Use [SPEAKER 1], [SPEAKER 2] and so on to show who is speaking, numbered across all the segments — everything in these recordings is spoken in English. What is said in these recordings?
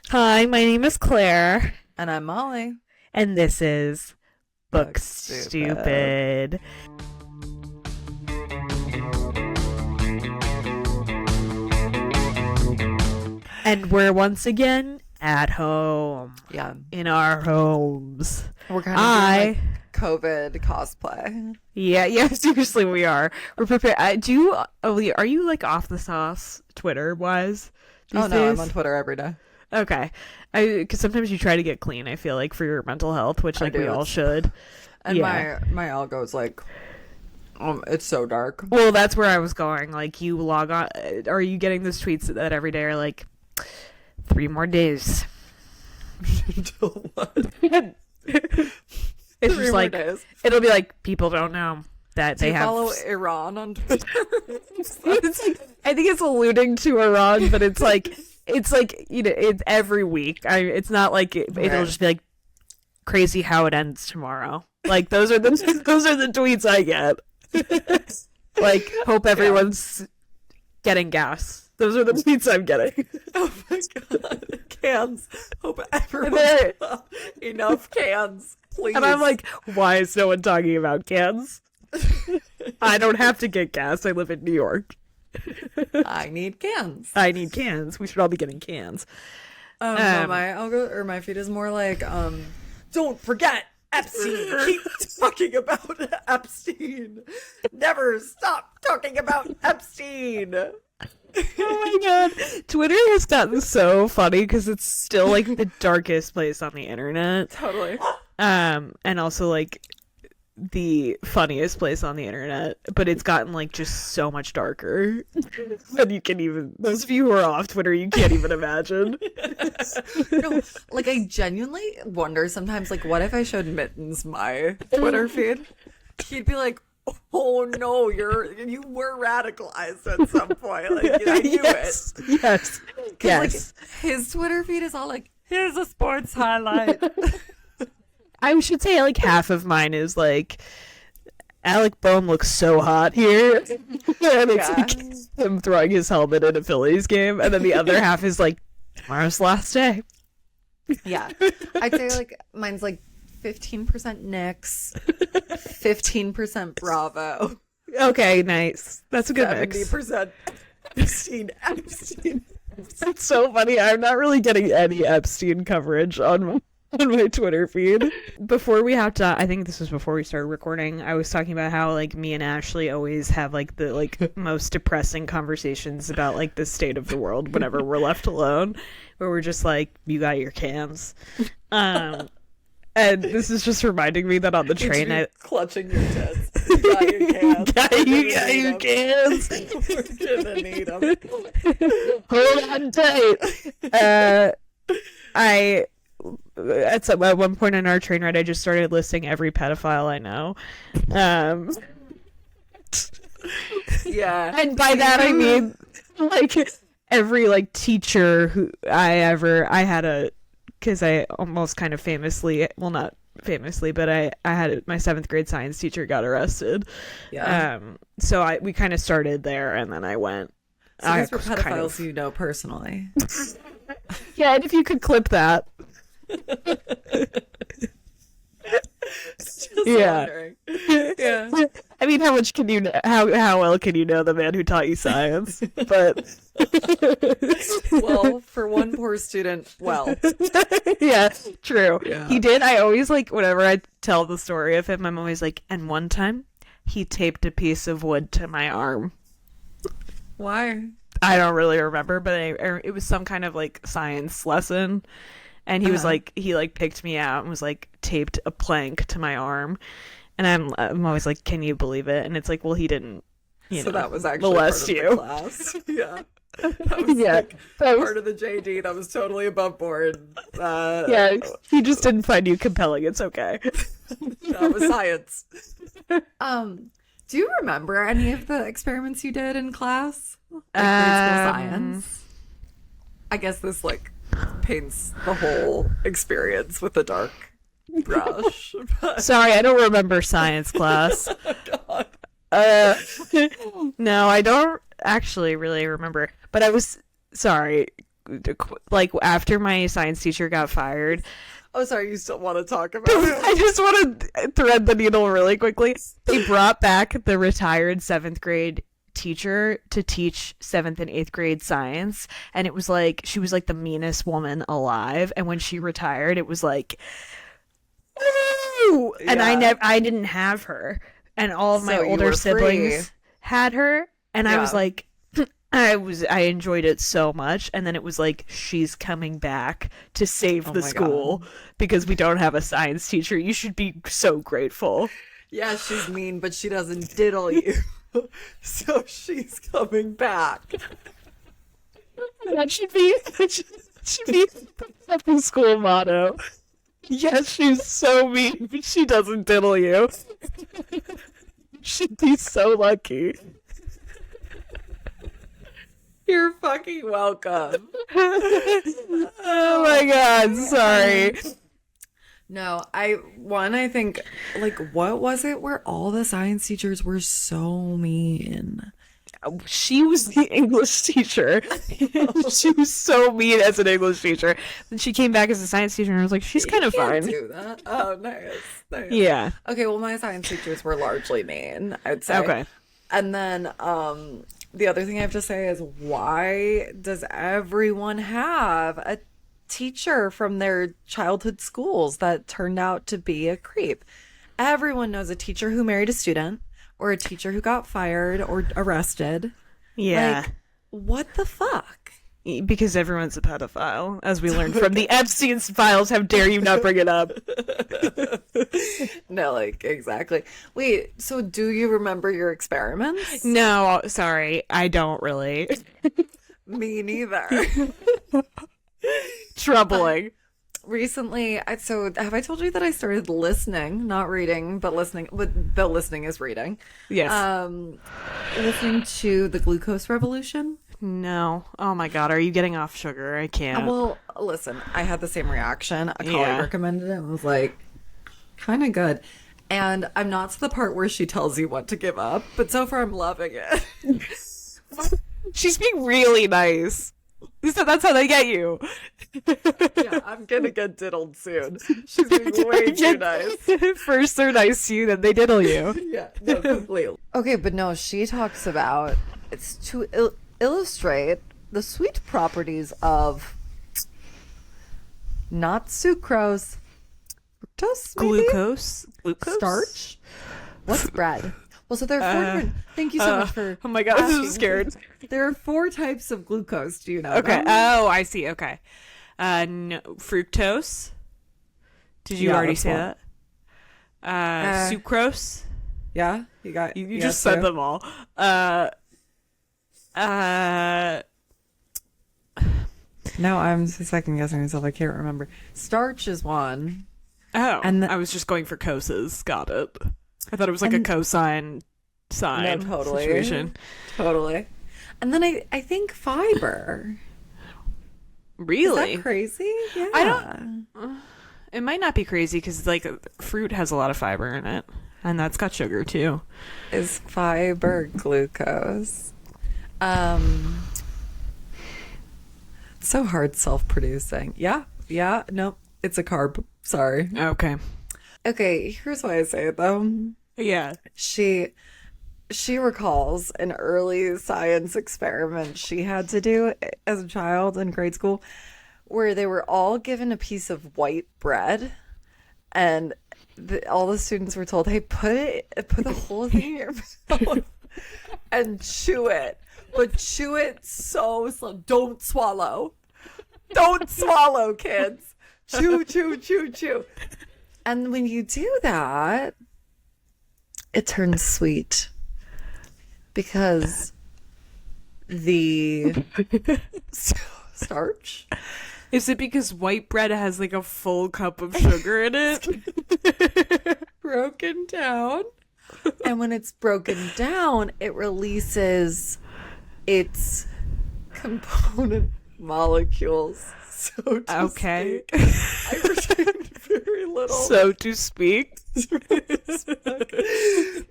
[SPEAKER 1] Hi, my name is Claire,
[SPEAKER 2] And I'm Molly.
[SPEAKER 1] and this is Book
[SPEAKER 2] Book
[SPEAKER 1] Stupid. And we're once again at home,
[SPEAKER 2] Yeah.
[SPEAKER 1] in our homes.
[SPEAKER 2] We're kind of doing like COVID cosplay.
[SPEAKER 1] Yeah, seriously, we are. We're prepared. Are you like off the sauce Twitter wise these
[SPEAKER 2] Oh no,
[SPEAKER 1] days?
[SPEAKER 2] I'm on Twitter every day.
[SPEAKER 1] Okay. Because sometimes you try to get clean, I feel like, for your mental health, which
[SPEAKER 2] I
[SPEAKER 1] like we
[SPEAKER 2] do.
[SPEAKER 1] all should.
[SPEAKER 2] And
[SPEAKER 1] Yeah.
[SPEAKER 2] my algo's like, it's so dark.
[SPEAKER 1] Well, that's where I was going. Like, you log on. Are you getting those tweets that every day are like, 3 more days?
[SPEAKER 2] Until what?
[SPEAKER 1] It's
[SPEAKER 2] 3
[SPEAKER 1] just
[SPEAKER 2] more
[SPEAKER 1] like,
[SPEAKER 2] days.
[SPEAKER 1] it'll be like, people don't know that
[SPEAKER 2] Do
[SPEAKER 1] they
[SPEAKER 2] you
[SPEAKER 1] have.
[SPEAKER 2] follow Iran on Twitter?
[SPEAKER 1] It's like, I think it's alluding to Iran, but it's like, it's every week. It's not like it'll
[SPEAKER 2] Right.
[SPEAKER 1] just be like, crazy how it ends tomorrow. Like, those are the tweets I get. Like, hope everyone's getting gas. Those are the tweets I'm getting.
[SPEAKER 2] Oh my god. Cans. Hope everyone's got enough cans. Please.
[SPEAKER 1] And I'm like, why is no one talking about cans? I don't have to get gas. I live in New York.
[SPEAKER 2] I need cans.
[SPEAKER 1] I need cans. We should all be getting cans.
[SPEAKER 2] No, my algo or my feed is more like, don't forget Epstein. Keep talking about Epstein. Never stop talking about Epstein.
[SPEAKER 1] Oh my god. Twitter has gotten so funny because it's still like the darkest place on the internet.
[SPEAKER 2] Totally.
[SPEAKER 1] And also like the funniest place on the internet, but it's gotten like just so much darker. And you can even, those of you who are off Twitter, you can't even imagine.
[SPEAKER 2] No, like I genuinely wonder sometimes, like, what if I showed Mittens my Twitter feed? He'd be like, "Oh no, you were radicalized at some point." Like, I knew
[SPEAKER 1] Yes.
[SPEAKER 2] it.
[SPEAKER 1] Yes.
[SPEAKER 2] 'Cause,
[SPEAKER 1] Yes.
[SPEAKER 2] like, his Twitter feed is all like, "Here's a sports highlight."
[SPEAKER 1] I should say like half of mine is like Alec Boehm looks so hot here. And it's like him throwing his helmet in a Phillies game, and then the other half is like tomorrow's last day.
[SPEAKER 2] Yeah, I'd say like mine's like 15% Knicks, 15% Bravo,
[SPEAKER 1] Okay, nice. That's a good mix.
[SPEAKER 2] 70% Epstein.
[SPEAKER 1] That's so funny. I'm not really getting any Epstein coverage on my Twitter feed. Before we hopped on, I think this was before we started recording, I was talking about how like me and Ashley always have like the like most depressing conversations about like the state of the world whenever we're left alone, where we're just like, you got your cans. And this is just reminding me that on the train
[SPEAKER 2] Clutching your tits. You got your cans.
[SPEAKER 1] you got your cans.
[SPEAKER 2] We're gonna need them.
[SPEAKER 1] Hold on tight. At one point in our train ride, I just started listing every pedophile I know.
[SPEAKER 2] Yeah.
[SPEAKER 1] And by that I mean like every like teacher who because I almost kind of famously, well, not famously, but I had my 7th grade science teacher got arrested.
[SPEAKER 2] Yeah.
[SPEAKER 1] So we kind of started there, and then I went.
[SPEAKER 2] So these were pedophiles you know personally.
[SPEAKER 1] Yeah, and if you could clip that.
[SPEAKER 2] Just
[SPEAKER 1] Yeah.
[SPEAKER 2] wondering. Yeah.
[SPEAKER 1] I mean, how much can you know, how well can you know the man who taught you science? But
[SPEAKER 2] Well, for one poor student, well.
[SPEAKER 1] yeah, true.
[SPEAKER 2] Yeah.
[SPEAKER 1] He did. I always like whenever I tell the story of him, I'm always like, and one time he taped a piece of wood to my arm.
[SPEAKER 2] Why?
[SPEAKER 1] I don't really remember, but it was some kind of like science lesson, and he was like, he like picked me out and was like taped a plank to my arm, and I'm always like, can you believe it? And it's like, well, he didn't,
[SPEAKER 2] So that was actually
[SPEAKER 1] molest
[SPEAKER 2] part of
[SPEAKER 1] you.
[SPEAKER 2] the class. Yeah. That was
[SPEAKER 1] Yeah,
[SPEAKER 2] like
[SPEAKER 1] that was-
[SPEAKER 2] part of the JD. That was totally above board.
[SPEAKER 1] Yeah, he just didn't find you compelling. It's okay.
[SPEAKER 2] That was science. Do you remember any of the experiments you did in class? Like grade school science? I guess this like paints the whole experience with a dark brush. But...
[SPEAKER 1] Sorry, I don't remember science class.
[SPEAKER 2] Oh, God.
[SPEAKER 1] No, I don't actually really remember. But I was sorry. like after my science teacher got fired.
[SPEAKER 2] Oh, sorry, you still want to talk about it?
[SPEAKER 1] I just want to thread the needle really quickly. They brought back the retired 7th grade teacher to teach 7th and 8th grade science, and it was like she was like the meanest woman alive, and when she retired it was like, ooh! And I didn't have her, and all of my older siblings had her, and I was like, I enjoyed it so much, and then it was like, she's coming back to save the school because we don't have a science teacher. You should be so grateful.
[SPEAKER 2] Yeah, she's mean, but she doesn't diddle you. So she's coming back.
[SPEAKER 1] That should be the school motto. Yes, she's so mean, but she doesn't diddle you. She'd be so lucky.
[SPEAKER 2] You're fucking welcome.
[SPEAKER 1] Oh my god, sorry.
[SPEAKER 2] No, I think, like, what was it where all the science teachers were so mean?
[SPEAKER 1] She was the English teacher. She was so mean as an English teacher. Then she came back as a science teacher and I was like, she's kind of fine.
[SPEAKER 2] Do that. Oh, nice.
[SPEAKER 1] Yeah.
[SPEAKER 2] Okay, well, my science teachers were largely mean, I'd say.
[SPEAKER 1] Okay.
[SPEAKER 2] And then the other thing I have to say is, why does everyone have a teacher from their childhood schools that turned out to be a creep? Everyone knows a teacher who married a student, or a teacher who got fired or arrested.
[SPEAKER 1] Yeah.
[SPEAKER 2] Like, what the fuck?
[SPEAKER 1] Because everyone's a pedophile, as we learned from the Epstein files. How dare you not bring it up?
[SPEAKER 2] No, like, exactly. Wait, so do you remember your experiments?
[SPEAKER 1] No, sorry. I don't really.
[SPEAKER 2] Me neither.
[SPEAKER 1] Troubling.
[SPEAKER 2] Recently, so have I told you that I started listening, not reading, but listening? The listening is reading.
[SPEAKER 1] Yes.
[SPEAKER 2] Listening to the Glucose Revolution.
[SPEAKER 1] No. Oh my god, are you getting off sugar? I can't.
[SPEAKER 2] Well, listen, I had the same reaction. A colleague recommended it and was like, kind of good. And I'm not to the part where she tells you what to give up, but so far I'm loving it.
[SPEAKER 1] She's being really nice. So that's how they get you.
[SPEAKER 2] Yeah, I'm gonna get diddled soon. She's being way too nice.
[SPEAKER 1] First they're nice to you, then they diddle you.
[SPEAKER 2] Yeah, no, completely. Okay, but no, she talks about, it's to illustrate the sweet properties of not sucrose, fructose,
[SPEAKER 1] Glucose?
[SPEAKER 2] starch. What's bread? Well, so there are 4 different. Thank you so much for.
[SPEAKER 1] Oh my god, I'm so scared.
[SPEAKER 2] There are 4 types of glucose. Do you know?
[SPEAKER 1] Okay.
[SPEAKER 2] them?
[SPEAKER 1] Oh, I see. Okay. No, fructose. Did you already
[SPEAKER 2] that's
[SPEAKER 1] say
[SPEAKER 2] one.
[SPEAKER 1] that? Sucrose.
[SPEAKER 2] Yeah, you got.
[SPEAKER 1] You just said them all.
[SPEAKER 2] No, I'm second guessing myself. I can't remember. Starch is one.
[SPEAKER 1] Oh,
[SPEAKER 2] And
[SPEAKER 1] I was just going for coses. Got it. I thought it was like a cosine sign situation.
[SPEAKER 2] Totally. And then I think fiber.
[SPEAKER 1] Really?
[SPEAKER 2] Is that crazy? Yeah.
[SPEAKER 1] I don't. It might not be crazy because like fruit has a lot of fiber in it, and that's got sugar too.
[SPEAKER 2] Is fiber glucose? So hard self-producing. Yeah. Nope. It's a carb. Sorry.
[SPEAKER 1] Okay.
[SPEAKER 2] Okay. Here's why I say it though.
[SPEAKER 1] Yeah.
[SPEAKER 2] She recalls an early science experiment she had to do as a child in grade school, where they were all given a piece of white bread, and all the students were told, "Hey, put the whole thing in your mouth and chew it, but chew it so slow. Don't swallow. Don't swallow, kids. Chew, chew, chew, chew." And when you do that, it turns sweet because the starch.
[SPEAKER 1] Is it because white bread has like a full cup of sugar in it?
[SPEAKER 2] Broken down. And when it's broken down, it releases its component molecules. So to
[SPEAKER 1] Okay.
[SPEAKER 2] speak. I pretend very little.
[SPEAKER 1] So to speak.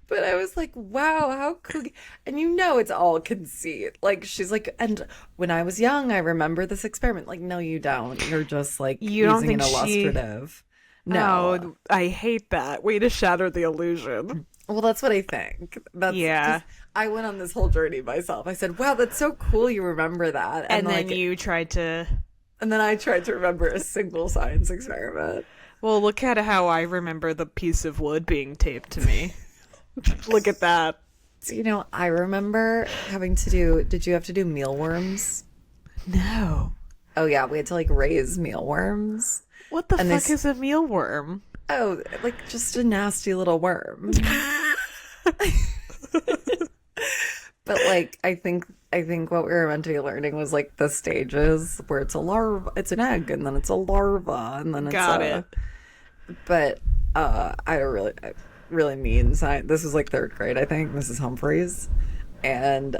[SPEAKER 2] But I was like, wow, how could, and you know, it's all conceit. Like, she's like, and when I was young, I remember this experiment. Like, no, you don't. You're just like
[SPEAKER 1] You don't
[SPEAKER 2] using an
[SPEAKER 1] think she-
[SPEAKER 2] illustrative.
[SPEAKER 1] No,
[SPEAKER 2] No.
[SPEAKER 1] I hate that. Way to shatter the illusion.
[SPEAKER 2] Well, that's what I think. That's,
[SPEAKER 1] Yeah.
[SPEAKER 2] 'cause I went on this whole journey myself. I said, wow, that's so cool you remember that.
[SPEAKER 1] And then
[SPEAKER 2] like,
[SPEAKER 1] you tried to.
[SPEAKER 2] and then I tried to remember a single science experiment.
[SPEAKER 1] Well, look at how I remember the piece of wood being taped to me. Look at that.
[SPEAKER 2] So, you know, I remember having to do, did you have to do mealworms?
[SPEAKER 1] No.
[SPEAKER 2] Oh, yeah, we had to like raise mealworms.
[SPEAKER 1] What the
[SPEAKER 2] And
[SPEAKER 1] fuck
[SPEAKER 2] this-
[SPEAKER 1] is a mealworm?
[SPEAKER 2] Oh, like just a nasty little worm. But like I think what we were meant to be learning was like the stages where it's a larva, it's an egg, and then it's a larva, and then it's
[SPEAKER 1] Got it.
[SPEAKER 2] But I really mean science. This was like third grade, I think. Mrs. Humphreys, and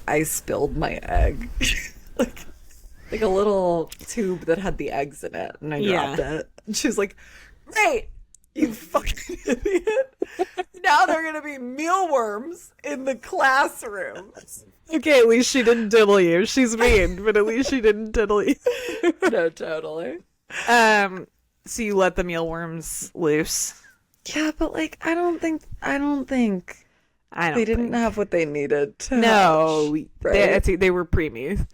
[SPEAKER 2] I spilled my egg, like a little tube that had the eggs in it, and I dropped it. And she was like, "Great, you fucking idiot! Now they're gonna be mealworms in the classroom."
[SPEAKER 1] Okay, at least she didn't diddle you. She's mean, but at least she didn't diddle you.
[SPEAKER 2] No, totally.
[SPEAKER 1] So you let the mealworms loose.
[SPEAKER 2] Yeah, but like, I don't think
[SPEAKER 1] I don't
[SPEAKER 2] they didn't have what they needed to
[SPEAKER 1] No,
[SPEAKER 2] hatch, right?
[SPEAKER 1] they were preemies.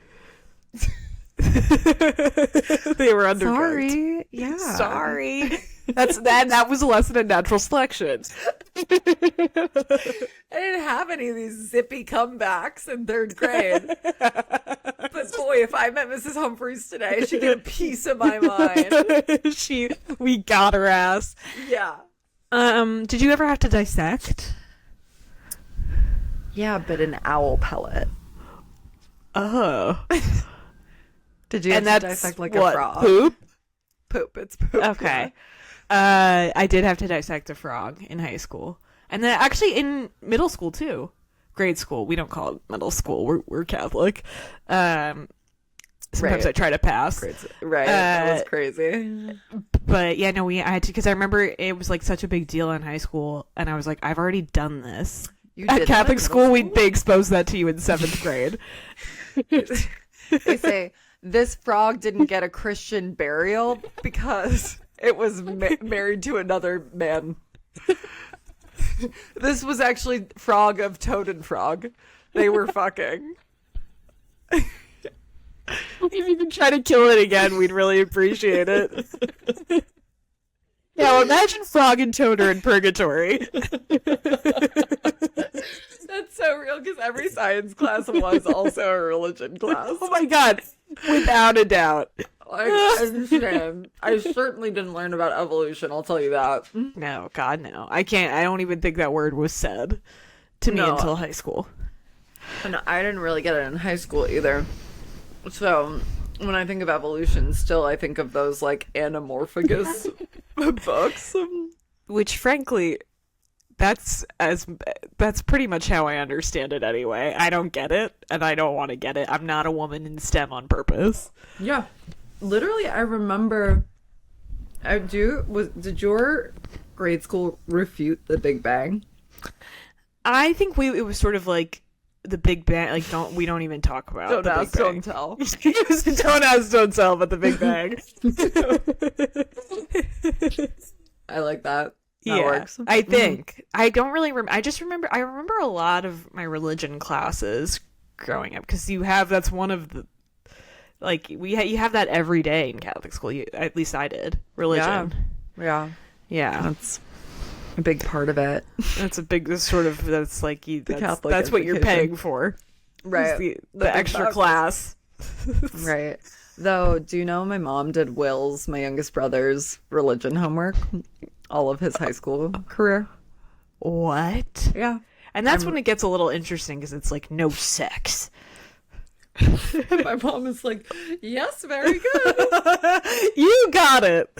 [SPEAKER 1] They were undercooked.
[SPEAKER 2] Sorry. Yeah.
[SPEAKER 1] Sorry. That was a lesson in natural selection.
[SPEAKER 2] I didn't have any of these zippy comebacks in third grade. But boy, if I met Mrs. Humphreys today, she'd get a piece of my mind.
[SPEAKER 1] We got her ass.
[SPEAKER 2] Yeah.
[SPEAKER 1] Did you ever have to dissect?
[SPEAKER 2] Yeah, but an owl pellet.
[SPEAKER 1] Oh.
[SPEAKER 2] Did you have
[SPEAKER 1] And
[SPEAKER 2] to
[SPEAKER 1] that's
[SPEAKER 2] dissect like
[SPEAKER 1] what,
[SPEAKER 2] a frog?
[SPEAKER 1] poop?
[SPEAKER 2] Poop. It's poop.
[SPEAKER 1] Okay. I did have to dissect a frog in high school. And then actually in middle school too. Grade school. We don't call it middle school. We're Catholic. Sometimes
[SPEAKER 2] Right.
[SPEAKER 1] I try to pass.
[SPEAKER 2] Crazy. Right. That was crazy.
[SPEAKER 1] But yeah, no, I had to, because I remember it was like such a big deal in high school, and I was like, I've already done this.
[SPEAKER 2] You
[SPEAKER 1] At
[SPEAKER 2] did
[SPEAKER 1] Catholic
[SPEAKER 2] that in
[SPEAKER 1] school,
[SPEAKER 2] middle
[SPEAKER 1] they exposed that to you in 7th grade.
[SPEAKER 2] They say this frog didn't get a Christian burial because it was married to another man. This was actually frog of Toad and Frog. They were fucking.
[SPEAKER 1] If you could try to kill it again, we'd really appreciate it. Yeah, well, imagine Frog and Toad are in purgatory.
[SPEAKER 2] That's so real because every science class was also a religion class.
[SPEAKER 1] Oh my god, without a doubt.
[SPEAKER 2] I understand. I certainly didn't learn about evolution, I'll tell you that.
[SPEAKER 1] No, God, no. I don't even think that word was said to me
[SPEAKER 2] No.
[SPEAKER 1] until high school.
[SPEAKER 2] And I didn't really get it in high school either. So when I think of evolution, still I think of those like anamorphagus books.
[SPEAKER 1] Which, frankly, that's pretty much how I understand it anyway. I don't get it, and I don't want to get it. I'm not a woman in STEM on purpose.
[SPEAKER 2] Yeah. Literally, I remember. Did your grade school refute the Big Bang?
[SPEAKER 1] I think it was sort of like the Big Bang. Like, we don't even talk about
[SPEAKER 2] Don't
[SPEAKER 1] the
[SPEAKER 2] ask,
[SPEAKER 1] Big Bang.
[SPEAKER 2] don't tell.
[SPEAKER 1] Don't ask, don't tell about the Big Bang.
[SPEAKER 2] I like that. That
[SPEAKER 1] Yeah,
[SPEAKER 2] works.
[SPEAKER 1] I think. I don't really remember. I remember a lot of my religion classes growing up, because that's one of the, like, you have that every day in Catholic school. At least I did. Religion.
[SPEAKER 2] Yeah.
[SPEAKER 1] Yeah.
[SPEAKER 2] That's a big part of it.
[SPEAKER 1] That's like
[SPEAKER 2] Catholic
[SPEAKER 1] that's what you're
[SPEAKER 2] education.
[SPEAKER 1] paying for.
[SPEAKER 2] Right.
[SPEAKER 1] The
[SPEAKER 2] big
[SPEAKER 1] extra
[SPEAKER 2] bucks.
[SPEAKER 1] class.
[SPEAKER 2] Right. Though, do you know my mom did Will's, my youngest brother's, religion homework? All of his high school career.
[SPEAKER 1] What?
[SPEAKER 2] Yeah.
[SPEAKER 1] And that's when it gets a little interesting, because it's like no sex.
[SPEAKER 2] My mom is like, yes, very good.
[SPEAKER 1] You got it.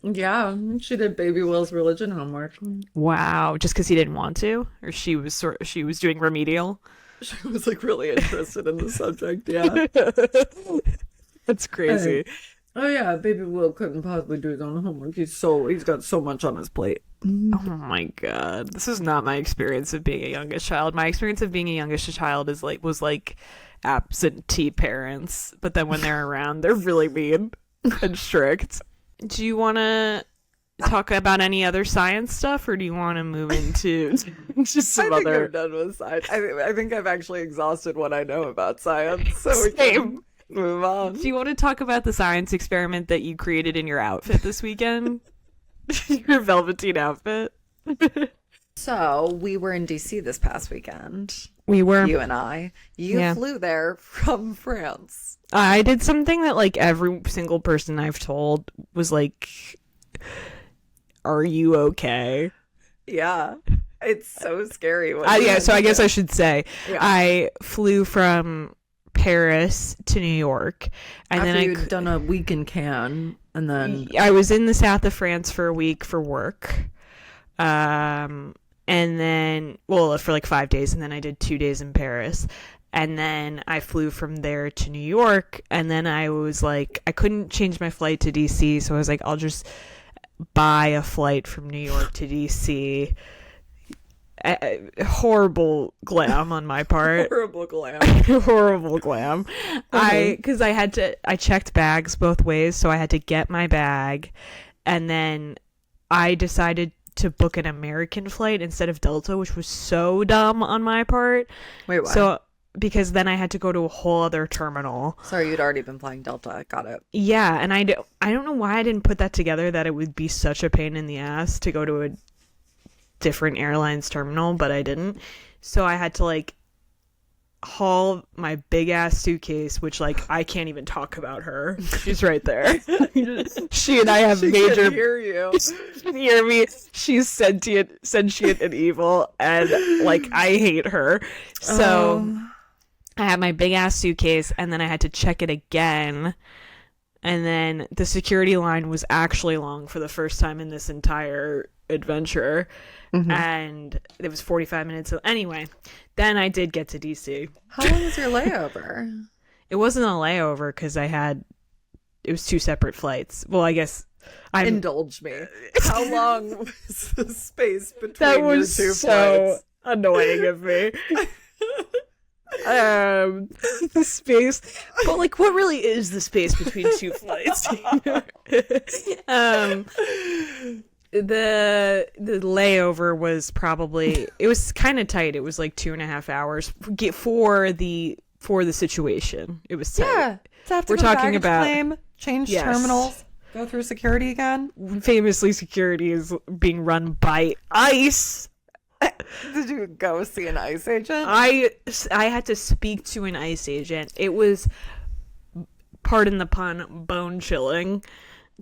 [SPEAKER 2] Yeah, she did Baby Will's religion homework.
[SPEAKER 1] Wow, just because he didn't want to, or she was doing remedial.
[SPEAKER 2] She was like really interested in the subject. Yeah.
[SPEAKER 1] That's crazy.
[SPEAKER 2] Oh yeah, baby Will couldn't possibly do his own homework. He's got so much on his plate.
[SPEAKER 1] Oh my god. This is not my experience of being a youngest child. My experience of being a youngest child was like absentee parents, but then when they're around, they're really mean and strict. Do you want to talk about any other science stuff, or do you want to move into just some
[SPEAKER 2] I think
[SPEAKER 1] other?
[SPEAKER 2] I'm done with science. I think I've actually exhausted what I know about science, so we
[SPEAKER 1] Same.
[SPEAKER 2] can move on.
[SPEAKER 1] Do you want to talk about the science experiment that you created in your outfit this weekend? Your velveteen outfit.
[SPEAKER 2] So we were in DC this past weekend.
[SPEAKER 1] We were.
[SPEAKER 2] You and I. You flew there from France.
[SPEAKER 1] I did something that like every single person I've told was like, "Are you okay?"
[SPEAKER 2] Yeah. It's so scary.
[SPEAKER 1] Yeah, so I guess I should say
[SPEAKER 2] Yeah.
[SPEAKER 1] I flew from Paris to New York, and
[SPEAKER 2] After
[SPEAKER 1] then
[SPEAKER 2] you'd done a week in Cannes, and then
[SPEAKER 1] I was in the south of France for a week for work, and then for like 5 days, and then I did 2 days in Paris, and then I flew from there to New York, and then I was like, I couldn't change my flight to DC, so I was like, I'll just buy a flight from New York to DC. Horrible glam on my part.
[SPEAKER 2] horrible glam.
[SPEAKER 1] Horrible glam. Because I checked bags both ways, so I had to get my bag, and then I decided to book an American flight instead of Delta, which was so dumb on my part.
[SPEAKER 2] Wait, what?
[SPEAKER 1] So because then I had to go to a whole other terminal.
[SPEAKER 2] Sorry, you'd already been flying Delta. Got it.
[SPEAKER 1] Yeah, and I don't know why I didn't put that together, that it would be such a pain in the ass to go to a different airlines terminal, but I didn't. So I had to like haul my big ass suitcase, which like I can't even talk about her. She's right there. She and I have major.
[SPEAKER 2] Can hear you.
[SPEAKER 1] Hear me? She's sentient and evil, and like I hate her. So I had my big ass suitcase, and then I had to check it again. And then the security line was actually long for the first time in this entire adventure. Mm-hmm. And it was 45 minutes. So anyway, then I did get to DC.
[SPEAKER 2] How long was your layover?
[SPEAKER 1] It wasn't a layover because it was 2 separate flights. Well, I guess
[SPEAKER 2] Indulge me. How long was the space between
[SPEAKER 1] that was
[SPEAKER 2] your 2
[SPEAKER 1] so
[SPEAKER 2] flights?
[SPEAKER 1] annoying of me. The space, but like, what really is the space between 2 flights? The layover was probably, it was kind of tight. It was like 2.5 hours for the situation. It was tight.
[SPEAKER 2] Yeah, to have to
[SPEAKER 1] We're
[SPEAKER 2] go to
[SPEAKER 1] talking
[SPEAKER 2] baggage
[SPEAKER 1] about
[SPEAKER 2] claim, change terminals, go through security again.
[SPEAKER 1] Famously, security is being run by ICE.
[SPEAKER 2] Did you go see an ICE agent?
[SPEAKER 1] I had to speak to an ICE agent. It was, pardon the pun, bone chilling.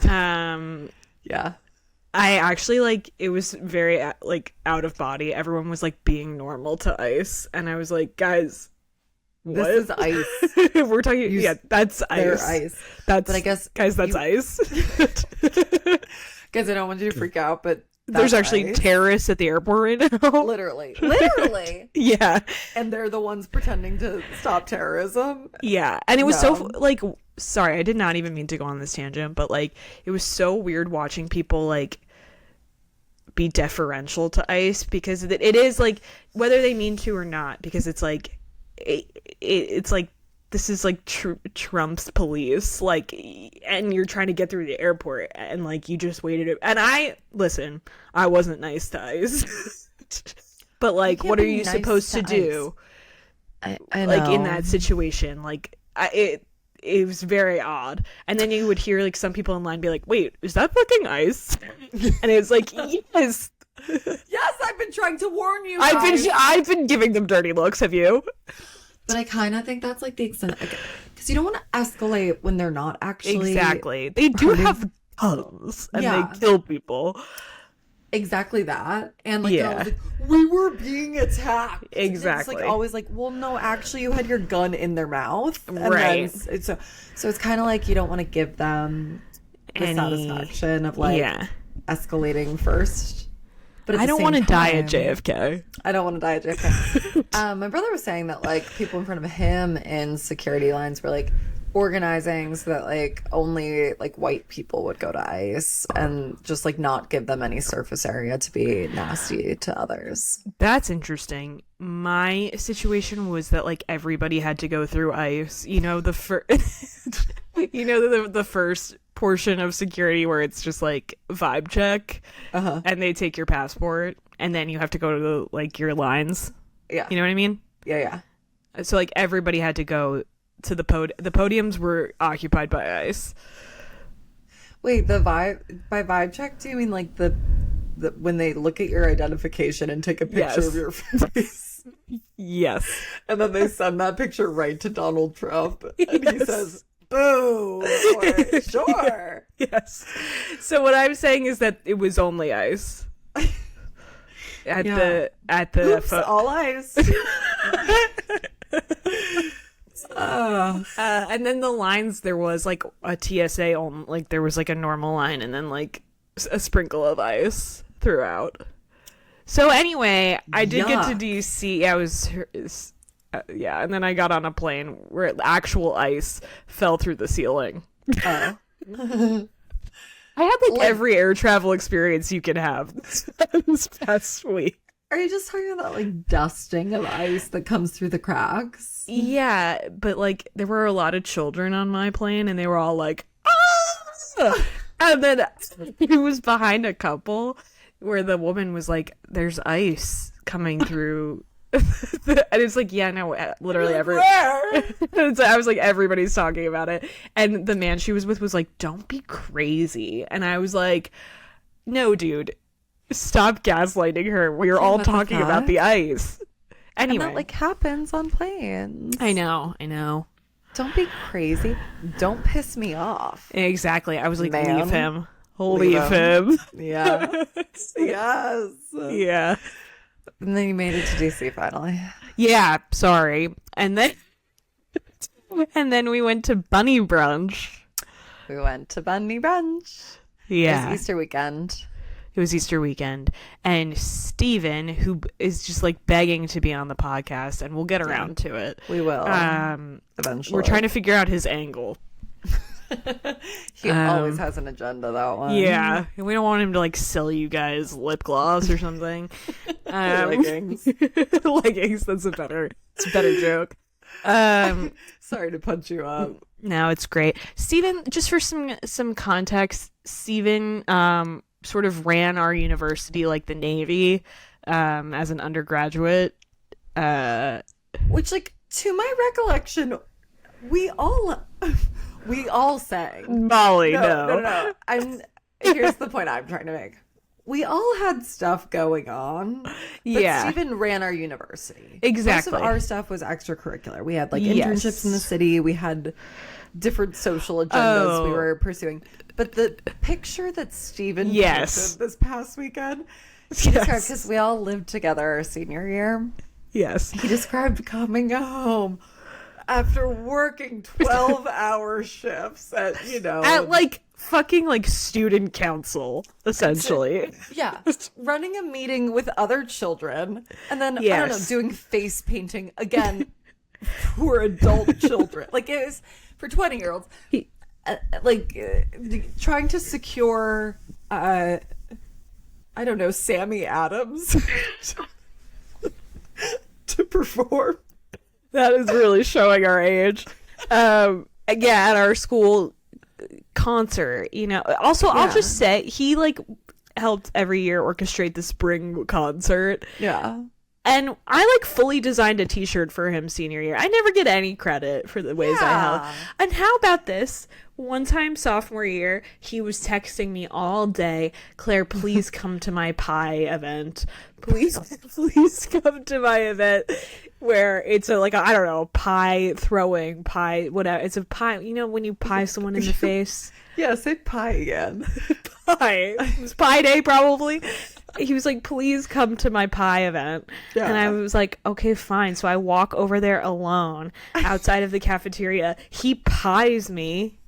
[SPEAKER 2] Yeah.
[SPEAKER 1] I actually, like, it was very, like, out of body. Everyone was, like, being normal to ICE. And I was like, guys, what?
[SPEAKER 2] This is ICE.
[SPEAKER 1] We're talking, that's
[SPEAKER 2] They're
[SPEAKER 1] ICE.
[SPEAKER 2] ICE.
[SPEAKER 1] That's,
[SPEAKER 2] but I guess
[SPEAKER 1] guys, that's ICE.
[SPEAKER 2] Guys, I don't want you to freak out, but
[SPEAKER 1] there's actually
[SPEAKER 2] ICE.
[SPEAKER 1] Terrorists at the airport right now.
[SPEAKER 2] Literally.
[SPEAKER 1] Yeah.
[SPEAKER 2] And they're the ones pretending to stop terrorism.
[SPEAKER 1] Yeah. And it was so, like, sorry, I did not even mean to go on this tangent, but, like, it was so weird watching people, like, be deferential to ICE, because it is, like, whether they mean to or not, because it's, like, it's, like, this is, like, Trump's police, like, and you're trying to get through the airport, and, like, you just waited. And I wasn't nice to ICE. But, like, what are you supposed to do?
[SPEAKER 2] I know.
[SPEAKER 1] Like, in that situation, like, it was very odd. And then you would hear, like, some people in line be like, wait, is that fucking ICE? And it's like, yes.
[SPEAKER 2] Yes, I've been trying to warn you guys.
[SPEAKER 1] I've been giving them dirty looks, have you?
[SPEAKER 2] But I kind of think that's, like, the extent, because you don't want to escalate when they're not actually.
[SPEAKER 1] Exactly. They do have guns, and they kill people.
[SPEAKER 2] Exactly that. And, like, we were being attacked.
[SPEAKER 1] Exactly.
[SPEAKER 2] It's, like, always like, well, no, actually, you had your gun in their mouth. And
[SPEAKER 1] right.
[SPEAKER 2] So it's kind of like you don't want to give them the satisfaction of, like, escalating first. But
[SPEAKER 1] I don't want to die at JFK.
[SPEAKER 2] I don't want to die at JFK. My brother was saying that, like, people in front of him in security lines were, like, organizing so that like only like white people would go to ice and just like not give them any surface area to be nasty to others.
[SPEAKER 1] That's interesting. My situation was that like everybody had to go through ice. You know, the first the first portion of security where it's just like vibe check, and they take your passport, and then you have to go to like your lines.
[SPEAKER 2] Yeah.
[SPEAKER 1] You know what I mean?
[SPEAKER 2] Yeah.
[SPEAKER 1] So like everybody had to go to the podiums were occupied by ice.
[SPEAKER 2] Wait, by vibe check, do you mean like the when they look at your identification and take a picture of your face?
[SPEAKER 1] Yes.
[SPEAKER 2] And then they send that picture right to Donald Trump, and he says, "Boo!" or "Sure."
[SPEAKER 1] Yes. So what I'm saying is that it was only ice. At the
[SPEAKER 2] Oops, all ice.
[SPEAKER 1] And then the lines, there was like a TSA on, like there was like a normal line and then like a sprinkle of ice throughout. So anyway, I did get to DC. I was and then I got on a plane where actual ice fell through the ceiling. I had like every air travel experience you could have this past week.
[SPEAKER 2] Are you just talking about like dusting of ice that comes through the cracks?
[SPEAKER 1] Yeah, but like there were a lot of children on my plane and they were all like, ah! And then he was behind a couple where the woman was like, there's ice coming through. And it's like, yeah, no, literally I was like, everybody's talking about it. And the man she was with was like, don't be crazy. And I was like, no, dude, stop gaslighting her. We're all talking about the ice. Anyway.
[SPEAKER 2] And that like happens on planes.
[SPEAKER 1] I know.
[SPEAKER 2] Don't be crazy. Don't piss me off.
[SPEAKER 1] Exactly. I was like,
[SPEAKER 2] Man.
[SPEAKER 1] leave him. Leave him.
[SPEAKER 2] Yeah. Yes.
[SPEAKER 1] Yeah.
[SPEAKER 2] And then you made it to DC finally.
[SPEAKER 1] Yeah, sorry. And then we went to bunny brunch.
[SPEAKER 2] We went to bunny brunch.
[SPEAKER 1] Yeah.
[SPEAKER 2] It was Easter weekend.
[SPEAKER 1] It was Easter weekend. And Steven, who is just like begging to be on the podcast, and we'll get around to it.
[SPEAKER 2] We will. Eventually.
[SPEAKER 1] We're trying to figure out his angle.
[SPEAKER 2] He always has an agenda, that one.
[SPEAKER 1] Yeah. And we don't want him to like sell you guys lip gloss or something.
[SPEAKER 2] Leggings.
[SPEAKER 1] Leggings, that's a better joke.
[SPEAKER 2] Sorry to punch you up.
[SPEAKER 1] No, it's great. Steven, just for some context, Steven sort of ran our university like the Navy as an undergraduate.
[SPEAKER 2] Which, like, to my recollection, we all sang.
[SPEAKER 1] Molly, no.
[SPEAKER 2] Here's the point I'm trying to make. We all had stuff going on. But Steven ran our university.
[SPEAKER 1] Exactly.
[SPEAKER 2] Most of our stuff was extracurricular. We had like internships in the city. We had different social agendas we were pursuing. But the picture that Steven painted this past weekend, because we all lived together our senior year.
[SPEAKER 1] Yes.
[SPEAKER 2] He described coming home after working 12-hour shifts at
[SPEAKER 1] like fucking like student council, essentially.
[SPEAKER 2] Yeah. Running a meeting with other children and then, I don't know, doing face painting again for adult children. Like it was for 20-year-olds. Trying to secure, I don't know, Sammy Adams to perform.
[SPEAKER 1] That is really showing our age. At our school concert, Also, I'll just say he like helped every year orchestrate the spring concert.
[SPEAKER 2] Yeah.
[SPEAKER 1] And I like fully designed a t-shirt for him senior year. I never get any credit for the ways I helped. And how about this? One time sophomore year, he was texting me all day, Claire, please come to my pie event. Please come to my event where it's pie throwing, pie, whatever. It's a pie, when you pie someone in the face.
[SPEAKER 2] Yeah, say pie again.
[SPEAKER 1] Pie. It was pie day, probably. He was like, please come to my pie event. Yeah. And I was like, okay, fine. So I walk over there alone outside of the cafeteria. He pies me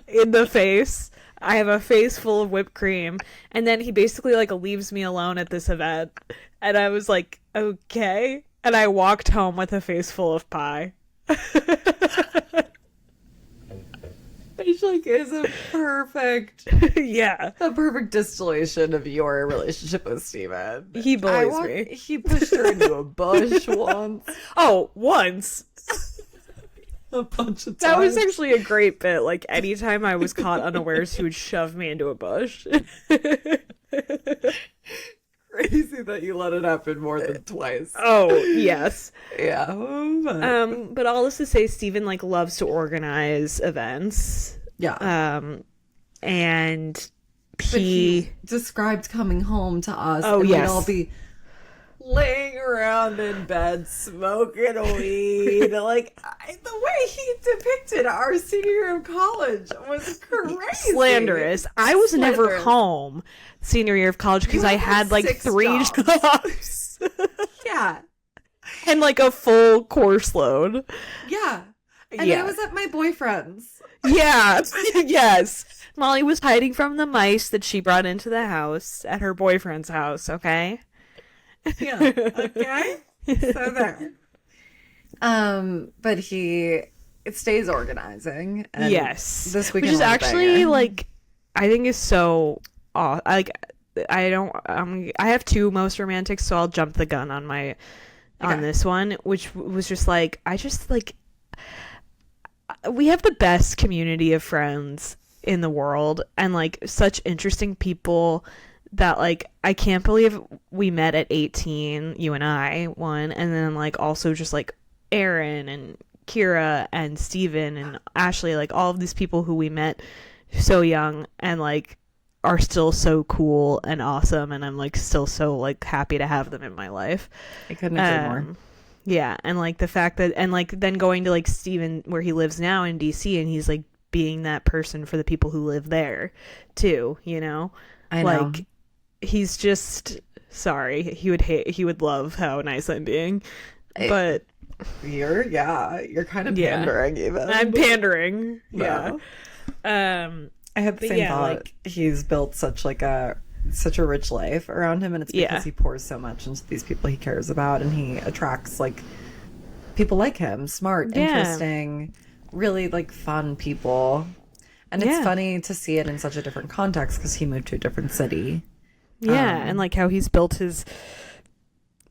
[SPEAKER 1] in the face. I have a face full of whipped cream. And then he basically like leaves me alone at this event. And I was like, okay. And I walked home with a face full of pie.
[SPEAKER 2] like is a perfect distillation of your relationship with Steven.
[SPEAKER 1] He bullies me.
[SPEAKER 2] He pushed her into a bush once.
[SPEAKER 1] Oh, once.
[SPEAKER 2] A bunch of times.
[SPEAKER 1] That was actually a great bit. Like, anytime I was caught unawares, he would shove me into a bush.
[SPEAKER 2] Crazy that you let it happen more than twice.
[SPEAKER 1] Oh, yes.
[SPEAKER 2] Yeah.
[SPEAKER 1] But all this to say, Steven, like, loves to organize events.
[SPEAKER 2] Yeah.
[SPEAKER 1] And
[SPEAKER 2] he described coming home to us.
[SPEAKER 1] Oh,
[SPEAKER 2] and
[SPEAKER 1] yes.
[SPEAKER 2] We'd all be laying around in bed smoking weed. Like, the way he depicted our senior year of college was crazy.
[SPEAKER 1] Slanderous. I was never home senior year of college because I had like 3 jobs.
[SPEAKER 2] Yeah.
[SPEAKER 1] And like a full course load.
[SPEAKER 2] Yeah. And it was at my boyfriend's.
[SPEAKER 1] Yeah. Yes. Molly was hiding from the mice that she brought into the house at her boyfriend's house, okay?
[SPEAKER 2] Yeah. Okay. So there. But it stays organizing. And
[SPEAKER 1] yes.
[SPEAKER 2] This weekend,
[SPEAKER 1] which is actually like, I think is so. Like, I have 2 most romantics, so I'll jump the gun on this one, which was just like, we have the best community of friends in the world, and like such interesting people. That, like, I can't believe we met at 18, you and I, one, and then, like, also just, like, Aaron and Kira and Steven and Ashley, like, all of these people who we met so young and, like, are still so cool and awesome, and I'm, like, still so, like, happy to have them in my life.
[SPEAKER 2] I couldn't agree more.
[SPEAKER 1] Yeah, and, like, the fact that, and, like, then going to, like, Steven, where he lives now in DC, and he's, like, being that person for the people who live there, too, you know?
[SPEAKER 2] I know.
[SPEAKER 1] Like, he's just he would love how nice I'm being, but
[SPEAKER 2] you're kind of pandering even.
[SPEAKER 1] I'm pandering.
[SPEAKER 2] No.
[SPEAKER 1] Yeah.
[SPEAKER 2] I have the same thought. Like, he's built such a rich life around him, and it's because he pours so much into these people he cares about, and he attracts like people like him, smart, interesting, really like fun people. And it's funny to see it in such a different context because he moved to a different city.
[SPEAKER 1] Yeah, and like how he's built his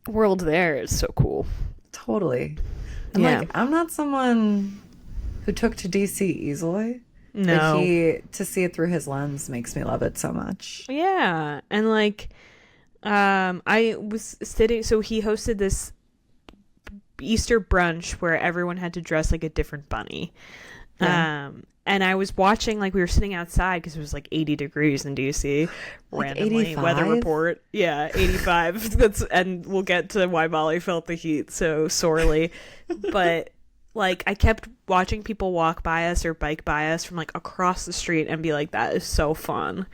[SPEAKER 1] world there is so cool.
[SPEAKER 2] Totally. And like, I'm not someone who took to DC easily.
[SPEAKER 1] No.
[SPEAKER 2] But to see it through his lens makes me love it so much.
[SPEAKER 1] Yeah. And like, I was sitting, so he hosted this Easter brunch where everyone had to dress like a different bunny. Yeah. And I was watching, like, we were sitting outside because it was like 80 degrees in DC.
[SPEAKER 2] Like
[SPEAKER 1] randomly
[SPEAKER 2] 85?
[SPEAKER 1] Weather report. Yeah, 85. And we'll get to why Molly felt the heat so sorely. But like, I kept watching people walk by us or bike by us from like across the street and be like, that is so fun.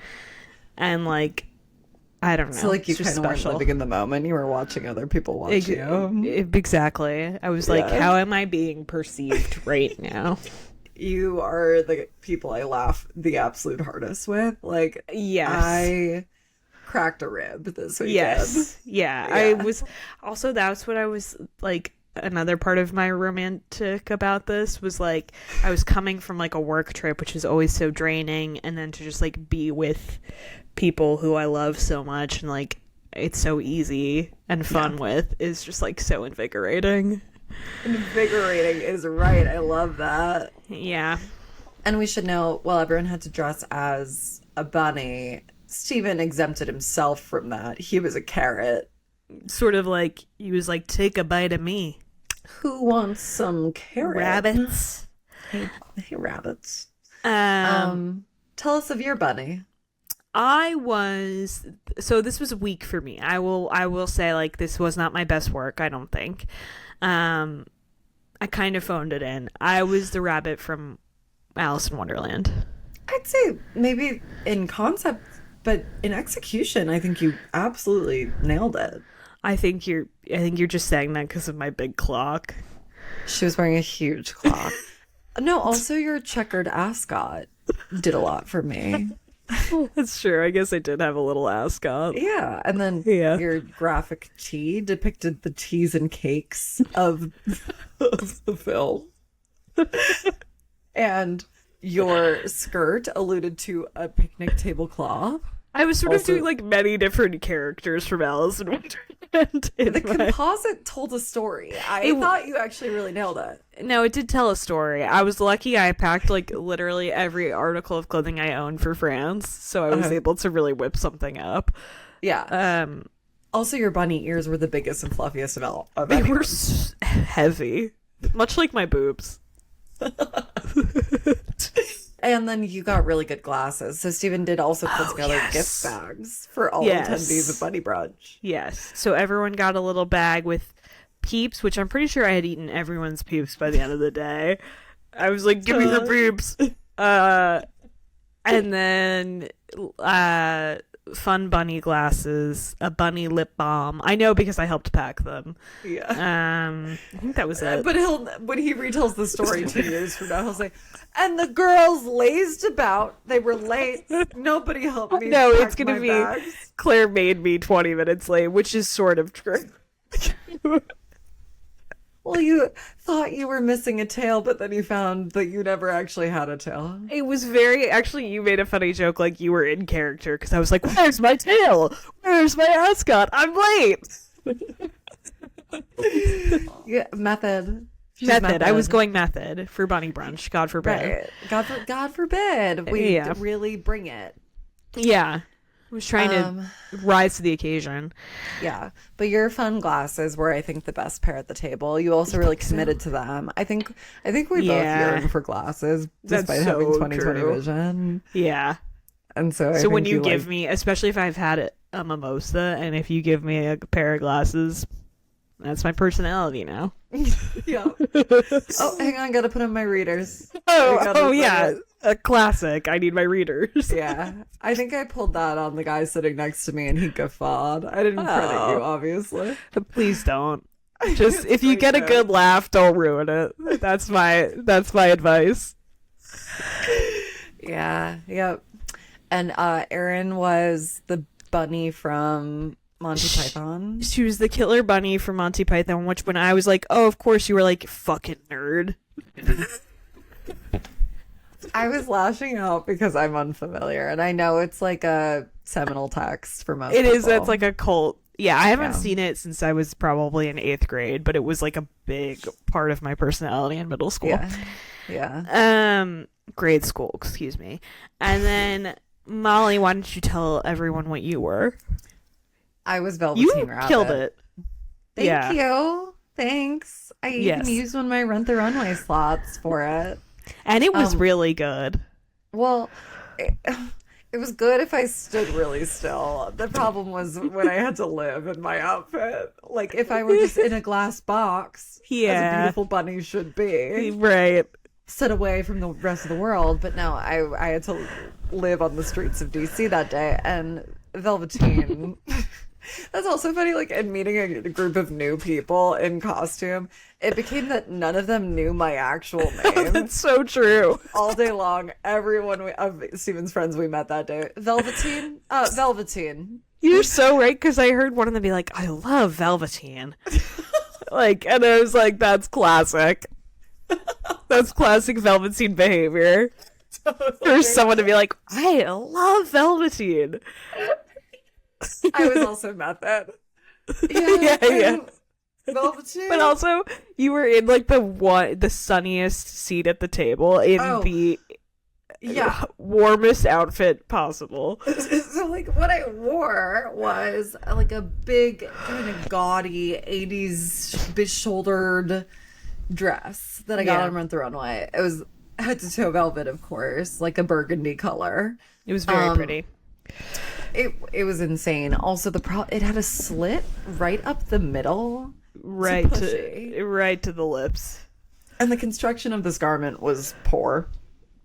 [SPEAKER 1] And like, I don't know.
[SPEAKER 2] So like, you kind of weren't living in the moment. You were watching other people watch you.
[SPEAKER 1] Exactly. I was like, how am I being perceived right now?
[SPEAKER 2] You are the people I laugh the absolute hardest with. Like,
[SPEAKER 1] yes.
[SPEAKER 2] I cracked a rib this weekend.
[SPEAKER 1] Yes. Yeah. I was also, that's what I was like, another part of my romantic about this was like, I was coming from like a work trip, which is always so draining, and then to just like be with people who I love so much and like it's so easy and fun with is just like so invigorating.
[SPEAKER 2] Invigorating is right. I love that.
[SPEAKER 1] Yeah.
[SPEAKER 2] And we should know, well, everyone had to dress as a bunny. Steven exempted himself from that. He was a carrot.
[SPEAKER 1] Sort of like, he was like, take a bite of me.
[SPEAKER 2] Who wants some carrot?
[SPEAKER 1] Rabbits.
[SPEAKER 2] Hey, rabbits. Tell us of your bunny.
[SPEAKER 1] So this was a week for me. I will say, like, this was not my best work, I don't think. I kind of phoned it in. I was the rabbit from Alice in Wonderland.
[SPEAKER 2] I'd say maybe in concept, but in execution, I think you absolutely nailed it.
[SPEAKER 1] I think you're just saying that because of my big clock.
[SPEAKER 2] She was wearing a huge clock. No, also your checkered ascot did a lot for me.
[SPEAKER 1] That's true. I guess I did have a little ascot.
[SPEAKER 2] Yeah, and then your graphic tee depicted the teas and cakes of the film. And your skirt alluded to a picnic tablecloth.
[SPEAKER 1] I was sort of
[SPEAKER 2] Also-
[SPEAKER 1] doing like many different characters from Alice in Wonderland.
[SPEAKER 2] The composite told a story. I thought you actually really nailed it.
[SPEAKER 1] No, it did tell a story. I was lucky I packed like literally every article of clothing I owned for France, so I was able to really whip something up.
[SPEAKER 2] Yeah. Also, your bunny ears were the biggest and fluffiest of
[SPEAKER 1] They were
[SPEAKER 2] anyone's.
[SPEAKER 1] heavy, much like my boobs.
[SPEAKER 2] And then you got really good glasses. So Stephen did also put together
[SPEAKER 1] yes.
[SPEAKER 2] gift bags for all
[SPEAKER 1] Yes.
[SPEAKER 2] attendees of Bunny Brunch.
[SPEAKER 1] Yes. So everyone got a little bag with peeps, which I'm pretty sure I had eaten everyone's peeps by the end of the day. I was like, give me the peeps. And then fun bunny glasses, a bunny lip balm. I know because I helped pack them.
[SPEAKER 2] Yeah.
[SPEAKER 1] I think that was it.
[SPEAKER 2] But when he retells the story 2 years from now, he'll say, and the girls lazed about. They were late. Nobody helped me.
[SPEAKER 1] No,
[SPEAKER 2] pack
[SPEAKER 1] it's going to
[SPEAKER 2] my
[SPEAKER 1] be
[SPEAKER 2] bags.
[SPEAKER 1] Claire made me 20 minutes late, which is sort of true.
[SPEAKER 2] Well, you thought you were missing a tail, but then you found that you never actually had a tail.
[SPEAKER 1] It was very, actually, you made a funny joke like you were in character because I was like, where's my tail? Where's my ascot? I'm late.
[SPEAKER 2] Yeah, method. She's
[SPEAKER 1] Method. I was going method for bunny brunch. God forbid.
[SPEAKER 2] Right. God forbid we
[SPEAKER 1] Yeah.
[SPEAKER 2] really bring it.
[SPEAKER 1] Yeah. I was trying to rise to the occasion.
[SPEAKER 2] Yeah, but your fun glasses were, I think, the best pair at the table. You also really committed to them. I think we both yearned for glasses, despite
[SPEAKER 1] so
[SPEAKER 2] having 20/20
[SPEAKER 1] true.
[SPEAKER 2] vision.
[SPEAKER 1] Yeah.
[SPEAKER 2] And so,
[SPEAKER 1] So when you give me, especially if I've had a mimosa, and if you give me a pair of glasses, that's my personality now.
[SPEAKER 2] yeah. Oh, hang on, gotta put on my readers.
[SPEAKER 1] Oh yeah, a classic. I need my readers.
[SPEAKER 2] Yeah, I think I pulled that on the guy sitting next to me, and he guffawed. I didn't credit you, obviously.
[SPEAKER 1] Please don't. Just if you get a good laugh, don't ruin it. That's my advice.
[SPEAKER 2] Yeah. Yep. And Erin was the bunny from Monty Python.
[SPEAKER 1] She was the killer bunny from Monty Python, which when I was like, oh, of course, you were like, fucking nerd.
[SPEAKER 2] I was lashing out because I'm unfamiliar, and I know it's like a seminal text for most people.
[SPEAKER 1] It's like a cult. Yeah, I haven't
[SPEAKER 2] Yeah.
[SPEAKER 1] seen it since I was probably in 8th grade, but it was like a big part of my personality in middle school.
[SPEAKER 2] Yeah.
[SPEAKER 1] Grade school, excuse me. And then, Molly, why don't you tell everyone what you were?
[SPEAKER 2] I was Velveteen Rabbit.
[SPEAKER 1] Killed it.
[SPEAKER 2] Thank you. Thanks. I even used one of my Rent the Runway slots for it.
[SPEAKER 1] And it was really good.
[SPEAKER 2] Well, it was good if I stood really still. The problem was when I had to live in my outfit. Like, if I were just in a glass box, as a beautiful bunny should be.
[SPEAKER 1] Right.
[SPEAKER 2] Set away from the rest of the world. But no, I had to live on the streets of DC that day. And Velveteen... That's also funny, like, in meeting a group of new people in costume, it became that none of them knew my actual name.
[SPEAKER 1] That's so true.
[SPEAKER 2] All day long, everyone of Steven's friends we met that day. Velveteen? Velveteen.
[SPEAKER 1] You're so right, because I heard one of them be like, I love Velveteen. Like, and I was like, that's classic. That's classic Velveteen behavior. For someone to be like, I love Velveteen.
[SPEAKER 2] I was also method. Yeah. Velveteen.
[SPEAKER 1] But also, you were in like the sunniest seat at the table in the warmest outfit possible.
[SPEAKER 2] So like what I wore was like a big kind of gaudy 80s big-shouldered dress that I got on Rent the Runway. It was head to toe velvet, of course, like a burgundy color.
[SPEAKER 1] It was very pretty.
[SPEAKER 2] It was insane. Also, it had a slit right up the middle,
[SPEAKER 1] right to the lips,
[SPEAKER 2] and the construction of this garment was poor.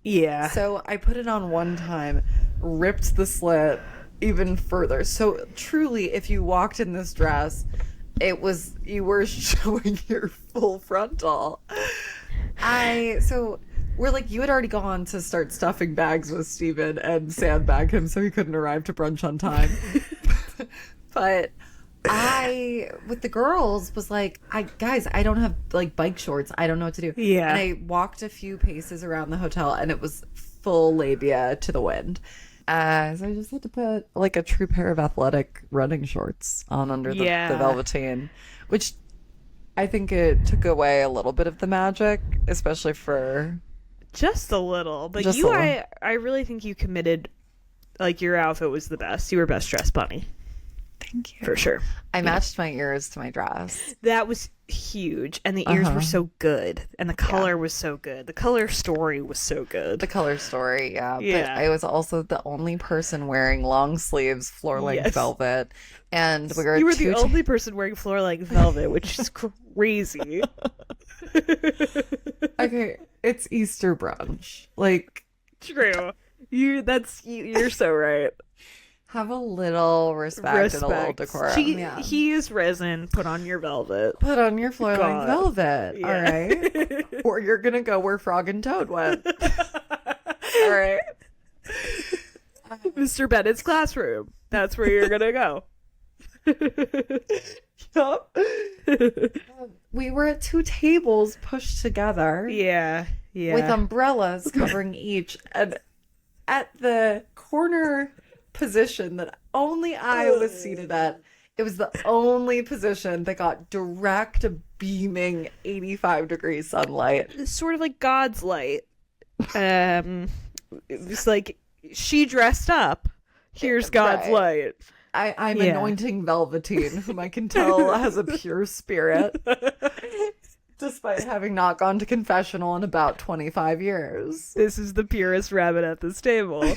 [SPEAKER 1] Yeah.
[SPEAKER 2] So I put it on one time, ripped the slit even further. So truly, if you walked in this dress, you were showing your full frontal. We're like, you had already gone to start stuffing bags with Steven and sandbag him so he couldn't arrive to brunch on time. But I, with the girls, was like, guys, I don't have like bike shorts. I don't know what to do.
[SPEAKER 1] Yeah.
[SPEAKER 2] And I walked a few paces around the hotel and it was full labia to the wind. So I just had to put like a true pair of athletic running shorts on under the velveteen, which I think it took away a little bit of the magic, especially for
[SPEAKER 1] just a little. But
[SPEAKER 2] just
[SPEAKER 1] you,
[SPEAKER 2] a little.
[SPEAKER 1] I really think you committed. Like, your outfit was the best. You were best dressed bunny.
[SPEAKER 2] Thank you.
[SPEAKER 1] For sure.
[SPEAKER 2] I matched my ears to my dress.
[SPEAKER 1] That was huge. And the ears were so good. And the color was so good. The color story was so good.
[SPEAKER 2] The color story, yeah. But I was also the only person wearing long sleeves, floor-length velvet. And
[SPEAKER 1] you were the only person wearing floor-length velvet, which is crazy.
[SPEAKER 2] Okay, it's Easter brunch. Like,
[SPEAKER 1] true. You're so right.
[SPEAKER 2] Have a little respect and a little decorum.
[SPEAKER 1] He is resin. Put on your velvet.
[SPEAKER 2] Put on your floor-length velvet. Yeah. All right. Or you're gonna go where Frog and Toad went. All right.
[SPEAKER 1] Mr. Bennett's classroom. That's where you're gonna go.
[SPEAKER 2] Yup. We were at 2 tables pushed together.
[SPEAKER 1] Yeah.
[SPEAKER 2] With umbrellas covering each, and at the corner position that only I was seated at, it was the only position that got direct beaming 85-degree sunlight.
[SPEAKER 1] It's sort of like God's light. It was like, she dressed up. Here's God's light.
[SPEAKER 2] I'm anointing Velveteen, whom I can tell has a pure spirit, despite having not gone to confessional in about 25 years.
[SPEAKER 1] This is the purest rabbit at this table.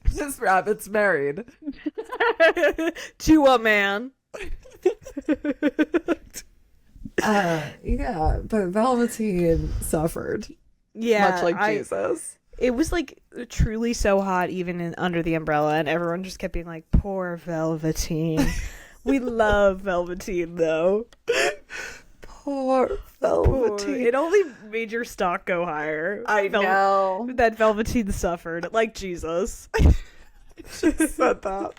[SPEAKER 2] This rabbit's married.
[SPEAKER 1] To a man.
[SPEAKER 2] Yeah, but Velveteen suffered.
[SPEAKER 1] Yeah.
[SPEAKER 2] Much like Jesus.
[SPEAKER 1] It was like truly so hot even under the umbrella, and everyone just kept being like, poor Velveteen. We love Velveteen though.
[SPEAKER 2] Poor Velveteen.
[SPEAKER 1] It only made your stock go higher.
[SPEAKER 2] I know.
[SPEAKER 1] That Velveteen suffered, like Jesus.
[SPEAKER 2] I just said that.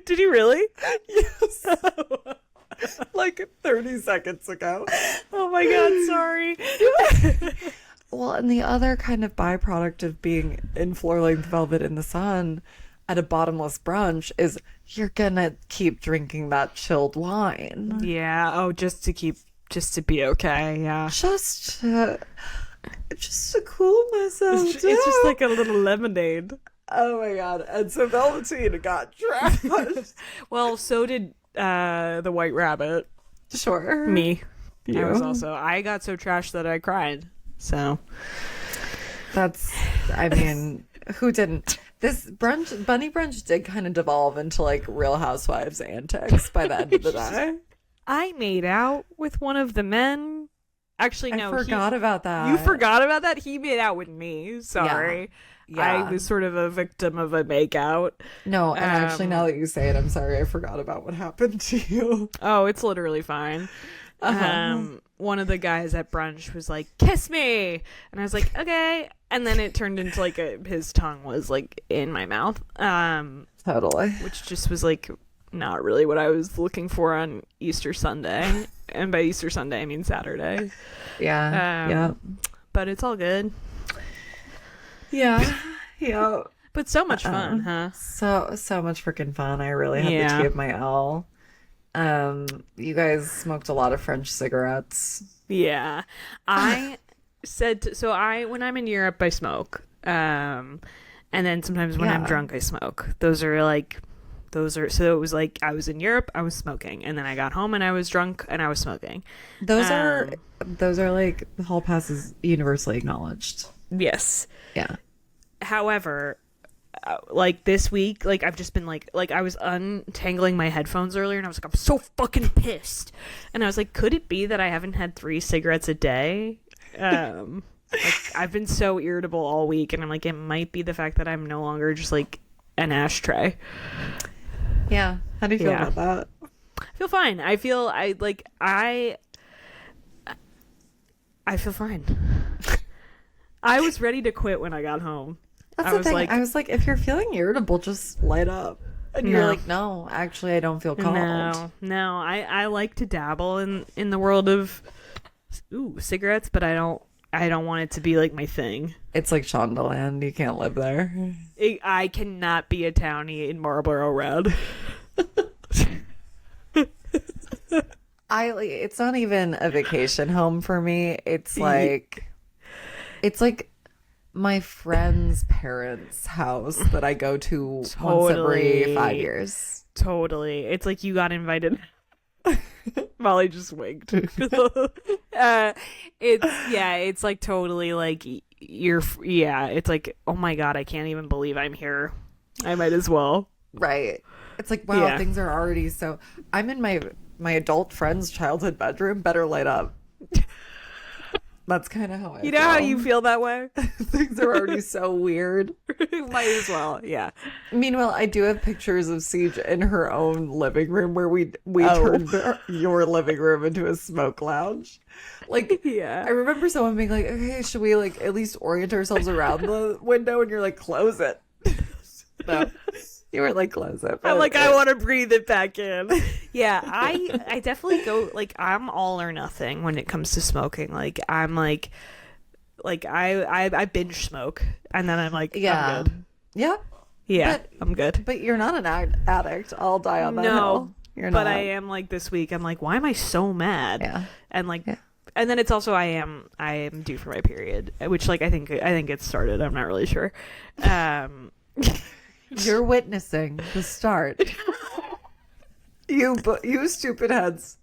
[SPEAKER 1] Did you really?
[SPEAKER 2] Yes. Like 30 seconds ago.
[SPEAKER 1] Oh my God, sorry.
[SPEAKER 2] Well, and the other kind of byproduct of being in floor-length velvet in the sun at a bottomless brunch is you're gonna keep drinking that chilled wine.
[SPEAKER 1] Yeah. Oh, just to be okay. Yeah.
[SPEAKER 2] Just to cool myself.
[SPEAKER 1] It's just like a little lemonade.
[SPEAKER 2] Oh my God. And so Velveteen got trashed.
[SPEAKER 1] Well, so did the White Rabbit.
[SPEAKER 2] Sure.
[SPEAKER 1] Me.
[SPEAKER 2] You.
[SPEAKER 1] I got so trashed that I cried. So
[SPEAKER 2] I mean, who didn't? This bunny brunch did kind of devolve into like Real Housewives antics by the end of the day.
[SPEAKER 1] I made out with one of the men. Actually, no.
[SPEAKER 2] I forgot about that.
[SPEAKER 1] You forgot about that? He made out with me. Sorry.
[SPEAKER 2] Yeah.
[SPEAKER 1] I was sort of a victim of a makeout.
[SPEAKER 2] No, and actually, now that you say it, I'm sorry. I forgot about what happened to you.
[SPEAKER 1] Oh, it's literally fine. One of the guys at brunch was like, kiss me, and I was like, okay, and then it turned into like his tongue was like in my mouth,
[SPEAKER 2] totally,
[SPEAKER 1] which just was like not really what I was looking for on Easter Sunday, and by Easter Sunday I mean Saturday.
[SPEAKER 2] Yeah.
[SPEAKER 1] But it's all good.
[SPEAKER 2] Yeah.
[SPEAKER 1] But so much fun, huh?
[SPEAKER 2] So much freaking fun. I really had to give my all. You guys smoked a lot of French cigarettes.
[SPEAKER 1] Yeah. I said when I'm in Europe I smoke. And then sometimes when I'm drunk I smoke. So it was like I was in Europe, I was smoking, and then I got home and I was drunk and I was smoking.
[SPEAKER 2] Those are like the hall passes universally acknowledged.
[SPEAKER 1] Yes.
[SPEAKER 2] Yeah.
[SPEAKER 1] However, like this week, like I've just been like I was untangling my headphones earlier and I was like, I'm so fucking pissed. And I was like, could it be that I haven't had 3 cigarettes a day? Like I've been so irritable all week, and I'm like, it might be the fact that I'm no longer just like an ashtray.
[SPEAKER 2] Yeah. How do you feel about that?
[SPEAKER 1] I feel fine. I feel fine. I was ready to quit when I got home.
[SPEAKER 2] That's the thing. I was like, if you're feeling irritable, just light up. And you're like, no, actually, I don't feel called.
[SPEAKER 1] No. I like to dabble in the world of cigarettes, but I don't want it to be like my thing.
[SPEAKER 2] It's like Shondaland. You can't live there.
[SPEAKER 1] I cannot be a townie in Marlboro Red.
[SPEAKER 2] It's not even a vacation home for me. It's like my friend's parents' house that I go to once every 5 years.
[SPEAKER 1] Totally. It's like you got invited. Molly just winked. It's like totally like it's like, oh my God, I can't even believe I'm here. I might as well.
[SPEAKER 2] Right. It's like, wow, things are already so. I'm in my adult friend's childhood bedroom. Better light up. That's kind of how I feel.
[SPEAKER 1] How you feel that way?
[SPEAKER 2] Things are already so weird.
[SPEAKER 1] Might as well, yeah.
[SPEAKER 2] Meanwhile, I do have pictures of Siege in her own living room where we turned your living room into a smoke lounge. Like, I remember someone being like, okay, should we like at least orient ourselves around the window? And you're like, close it. No. You were like, close it.
[SPEAKER 1] I'm like, I want to breathe it back in. Yeah, I definitely go, like, I'm all or nothing when it comes to smoking. Like, I'm like I binge smoke, and then I'm like, I'm good.
[SPEAKER 2] Yeah.
[SPEAKER 1] Yeah, I'm good.
[SPEAKER 2] But you're not an addict. I'll die on that hill. You're not.
[SPEAKER 1] But I am, like, this week, I'm like, why am I so mad?
[SPEAKER 2] Yeah.
[SPEAKER 1] And, like, and then it's also, I am due for my period, which, like, I think it's started. I'm not really sure.
[SPEAKER 2] You're witnessing the start. You stupid heads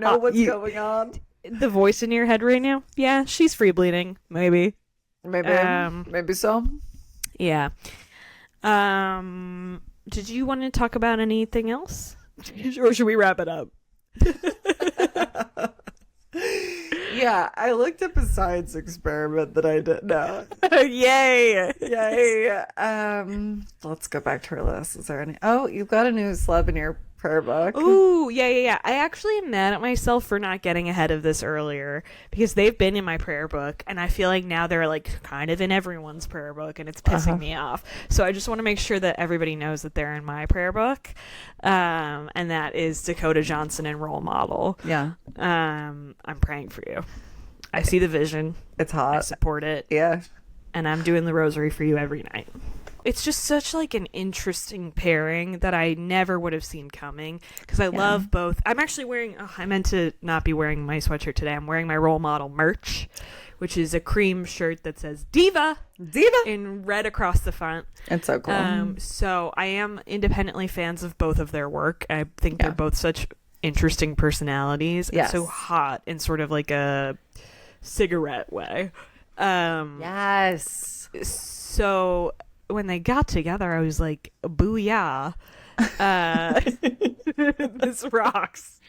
[SPEAKER 2] know what's going on.
[SPEAKER 1] The voice in your head right now? Yeah, she's free bleeding. Maybe
[SPEAKER 2] so.
[SPEAKER 1] Yeah. Did you want to talk about anything else? Or should we wrap it up?
[SPEAKER 2] Yeah, I looked up a science experiment that I did. No.
[SPEAKER 1] Yay!
[SPEAKER 2] Let's go back to our list. Is there any? Oh, you've got a new celeb in your prayer book.
[SPEAKER 1] Ooh, yeah. I actually am mad at myself for not getting ahead of this earlier, because they've been in my prayer book, and I feel like now they're like kind of in everyone's prayer book, and it's pissing me off. So I just want to make sure that everybody knows that they're in my prayer book, and that is Dakota Johnson and Role Model.
[SPEAKER 2] Yeah.
[SPEAKER 1] I'm praying for you. I see the vision.
[SPEAKER 2] It's hot.
[SPEAKER 1] I support it.
[SPEAKER 2] Yeah.
[SPEAKER 1] And I'm doing the rosary for you every night. It's just such like an interesting pairing that I never would have seen coming, because I love both. I'm actually wearing, I meant to not be wearing my sweatshirt today. I'm wearing my Role Model merch, which is a cream shirt that says Diva in red across the front.
[SPEAKER 2] It's so cool.
[SPEAKER 1] So I am independently fans of both of their work. I think they're both such interesting personalities.
[SPEAKER 2] Yes.
[SPEAKER 1] And so hot in sort of like a cigarette way.
[SPEAKER 2] Yes.
[SPEAKER 1] So when they got together, I was like, booyah. This rocks.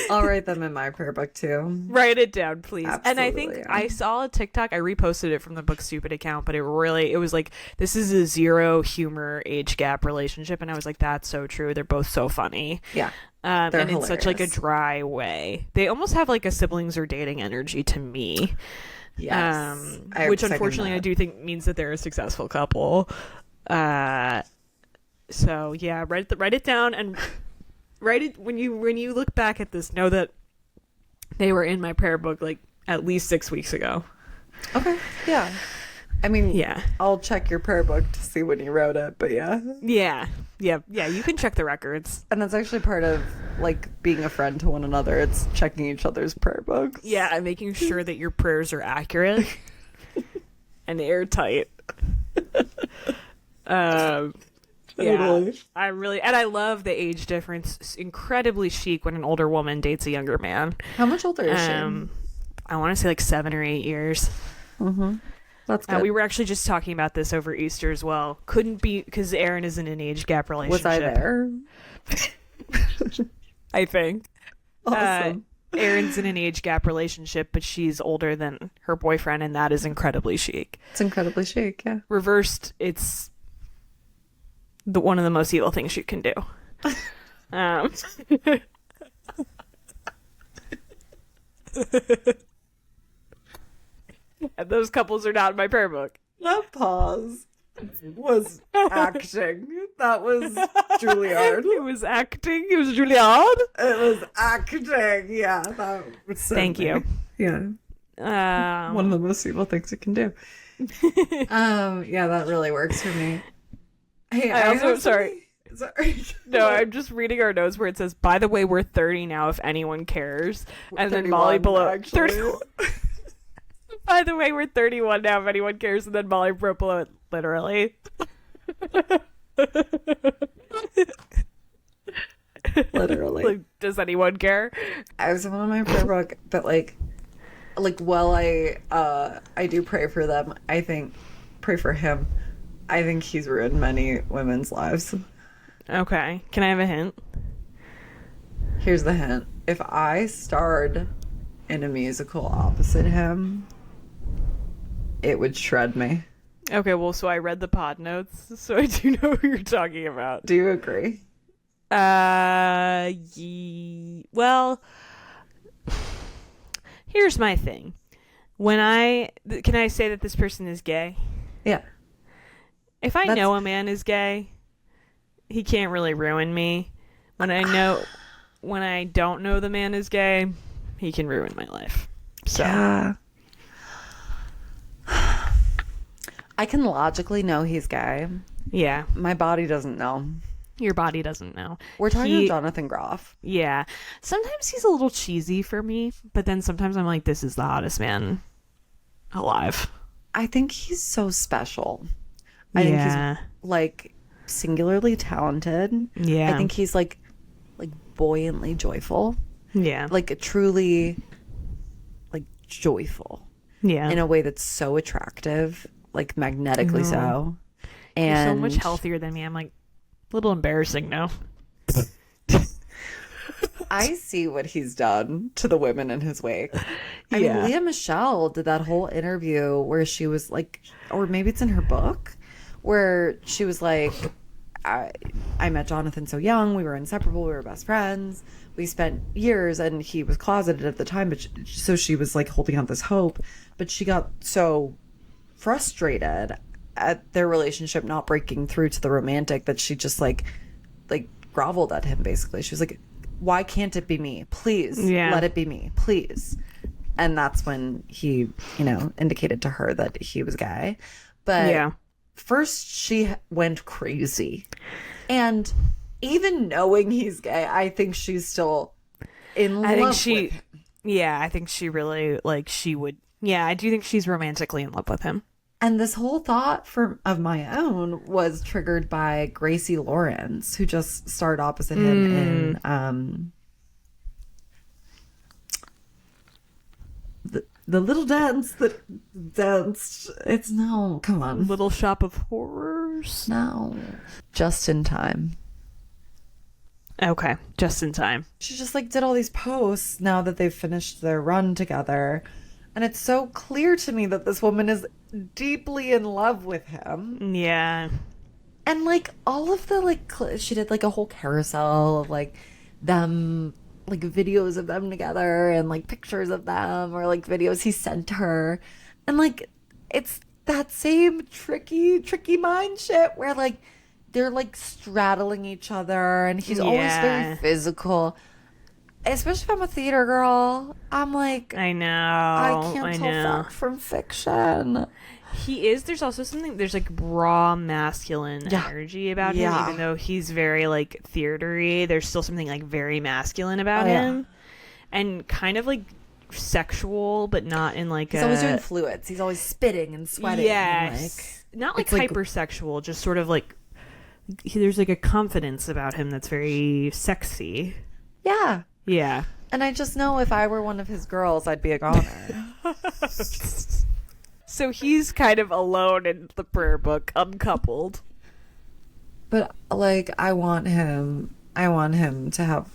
[SPEAKER 2] I'll write them in my prayer book too.
[SPEAKER 1] Write it down, please.
[SPEAKER 2] Absolutely,
[SPEAKER 1] and I think I saw a TikTok, I reposted it from the Book Stupid account, but it was like, this is a zero humor age gap relationship, and I was like, that's so true. They're both so funny.
[SPEAKER 2] Yeah.
[SPEAKER 1] And
[SPEAKER 2] hilarious.
[SPEAKER 1] in such like a dry way. They almost have like a siblings or dating energy to me.
[SPEAKER 2] Yes.
[SPEAKER 1] Which unfortunately I do think means that they're a successful couple. So yeah, write it down, and write it when you look back at this, know that they were in my prayer book like at least 6 weeks ago.
[SPEAKER 2] Okay. Yeah. I mean,
[SPEAKER 1] yeah.
[SPEAKER 2] I'll check your prayer book to see when you wrote it, but yeah.
[SPEAKER 1] Yeah. You can check the records.
[SPEAKER 2] And that's actually part of like being a friend to one another. It's checking each other's prayer books.
[SPEAKER 1] Yeah, and making sure that your prayers are accurate and airtight. Yeah, I love the age difference. It's incredibly chic when an older woman dates a younger man.
[SPEAKER 2] How much older is she?
[SPEAKER 1] I want to say like 7 or 8 years.
[SPEAKER 2] Mm-hmm. That's good.
[SPEAKER 1] We were actually just talking about this over Easter as well. Couldn't be, because Erin is in an age gap relationship.
[SPEAKER 2] Was I there?
[SPEAKER 1] I think.
[SPEAKER 2] Awesome.
[SPEAKER 1] Erin's in an age gap relationship, but she's older than her boyfriend, and that is incredibly chic.
[SPEAKER 2] It's incredibly chic, yeah.
[SPEAKER 1] Reversed, it's one of the most evil things you can do. And those couples are not in my prayer book.
[SPEAKER 2] That pause was acting. That was Juilliard.
[SPEAKER 1] It was acting. It was Juilliard.
[SPEAKER 2] It was acting. Yeah, that was
[SPEAKER 1] Thank you.
[SPEAKER 2] Yeah. One of the most evil things you can do. Yeah, that really works for me. Hey,
[SPEAKER 1] I also sorry. No,
[SPEAKER 2] What?
[SPEAKER 1] I'm just reading our notes where it says, "By the way, we're 30 now. If anyone cares." And then
[SPEAKER 2] 31,
[SPEAKER 1] Molly below
[SPEAKER 2] actually.
[SPEAKER 1] 31. By the way, we're 31 now. If anyone cares, and then Molly wrote below it, literally.
[SPEAKER 2] Literally.
[SPEAKER 1] Like, does anyone care?
[SPEAKER 2] I was in my prayer book, but like while I do pray for them, pray for him. I think he's ruined many women's lives.
[SPEAKER 1] Okay. Can I have a hint?
[SPEAKER 2] Here's the hint. If I starred in a musical opposite him, it would shred me.
[SPEAKER 1] Okay, well, so I read the pod notes, so I do know who you're talking about.
[SPEAKER 2] Do you agree?
[SPEAKER 1] Well, here's my thing. Can I say that this person is gay?
[SPEAKER 2] Yeah.
[SPEAKER 1] If I know a man is gay, he can't really ruin me. When I don't know the man is gay, he can ruin my life. So.
[SPEAKER 2] Yeah. I can logically know he's gay.
[SPEAKER 1] Yeah.
[SPEAKER 2] My body doesn't know.
[SPEAKER 1] Your body doesn't know.
[SPEAKER 2] We're talking about Jonathan Groff.
[SPEAKER 1] Yeah. Sometimes he's a little cheesy for me, but then sometimes I'm like, this is the hottest man alive.
[SPEAKER 2] I think he's so special. I think he's like singularly talented.
[SPEAKER 1] Yeah.
[SPEAKER 2] I think he's like buoyantly joyful.
[SPEAKER 1] Yeah.
[SPEAKER 2] Like truly like joyful.
[SPEAKER 1] Yeah.
[SPEAKER 2] In a way that's so attractive, like magnetically so. And
[SPEAKER 1] you're so much healthier than me. I'm like a little embarrassing now.
[SPEAKER 2] I see what he's done to the women in his wake. I mean, Leah Michelle did that whole interview where she was like, or maybe it's in her book, where she was like, I met Jonathan so young. We were inseparable. We were best friends. We spent years, and he was closeted at the time. But so she was like holding out this hope. But she got so frustrated at their relationship not breaking through to the romantic that she just like groveled at him. Basically, she was like, "Why can't it be me? Please, let it be me, please." And that's when he, indicated to her that he was gay. But first she went crazy. And even knowing he's gay, I think she's still in love with him.
[SPEAKER 1] Yeah, I think she really, she would... Yeah, I do think she's romantically in love with him.
[SPEAKER 2] And this whole thought of my own was triggered by Gracie Lawrence, who just starred opposite him in... The little dance that danced. It's no, come on.
[SPEAKER 1] Little Shop of Horrors?
[SPEAKER 2] No. Just in Time.
[SPEAKER 1] Okay, Just in Time.
[SPEAKER 2] She just did all these posts now that they've finished their run together. And it's so clear to me that this woman is deeply in love with him.
[SPEAKER 1] Yeah.
[SPEAKER 2] And all of the she did a whole carousel of them, videos of them together and pictures of them or videos he sent her. And it's that same tricky mind shit where they're straddling each other and he's always very physical. Especially if I'm a theater girl, I'm
[SPEAKER 1] I know.
[SPEAKER 2] I can't tell fact from fiction.
[SPEAKER 1] He is. There's also something. There's raw masculine energy about him, even though he's very theatery. There's still something very masculine about him, and kind of sexual, but not in
[SPEAKER 2] He's always doing fluids. He's always spitting and sweating.
[SPEAKER 1] Yes, and, not hypersexual. Just sort of there's a confidence about him that's very sexy.
[SPEAKER 2] Yeah.
[SPEAKER 1] Yeah.
[SPEAKER 2] And I just know if I were one of his girls, I'd be a goner.
[SPEAKER 1] So he's kind of alone in the prayer book, uncoupled.
[SPEAKER 2] But I want him to have.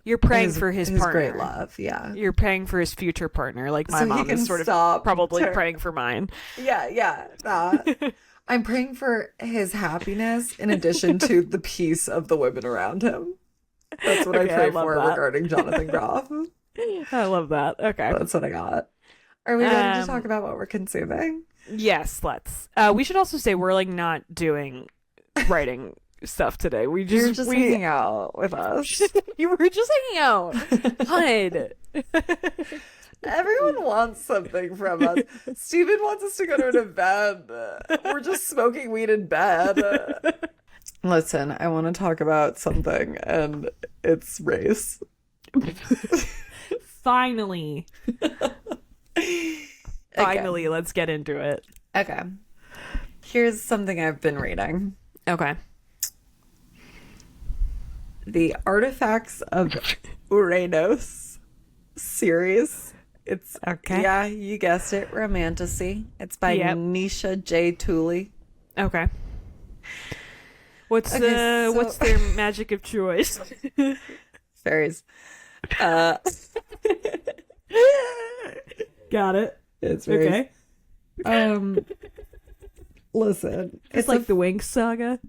[SPEAKER 1] You're praying for his partner.
[SPEAKER 2] Great love, yeah.
[SPEAKER 1] You're praying for his future partner, my mom is sort of probably praying for mine.
[SPEAKER 2] Yeah, that. I'm praying for his happiness in addition to the peace of the women around him. That's what I pray for regarding Jonathan Groff.
[SPEAKER 1] I love that. Okay.
[SPEAKER 2] That's what I got. Are we ready to talk about what we're consuming?
[SPEAKER 1] Yes, let's. We should also say we're not doing writing stuff today. We
[SPEAKER 2] You're
[SPEAKER 1] just
[SPEAKER 2] just hanging out with us.
[SPEAKER 1] you were just hanging out. Hide.
[SPEAKER 2] Everyone wants something from us. Steven wants us to go to an event. We're just smoking weed in bed. Listen, I want to talk about something, and it's race.
[SPEAKER 1] Finally. Finally, let's get into it.
[SPEAKER 2] Okay. Here's something I've been reading.
[SPEAKER 1] Okay.
[SPEAKER 2] The Artifacts of Uranus series. It's
[SPEAKER 1] okay.
[SPEAKER 2] Yeah, you guessed it, romantasy. It's by Nisha J. Tooley.
[SPEAKER 1] Okay. What's their magic of choice?
[SPEAKER 2] Fairies.
[SPEAKER 1] Got it.
[SPEAKER 2] It's fairies.
[SPEAKER 1] Okay.
[SPEAKER 2] Listen,
[SPEAKER 1] It's like the Winx saga.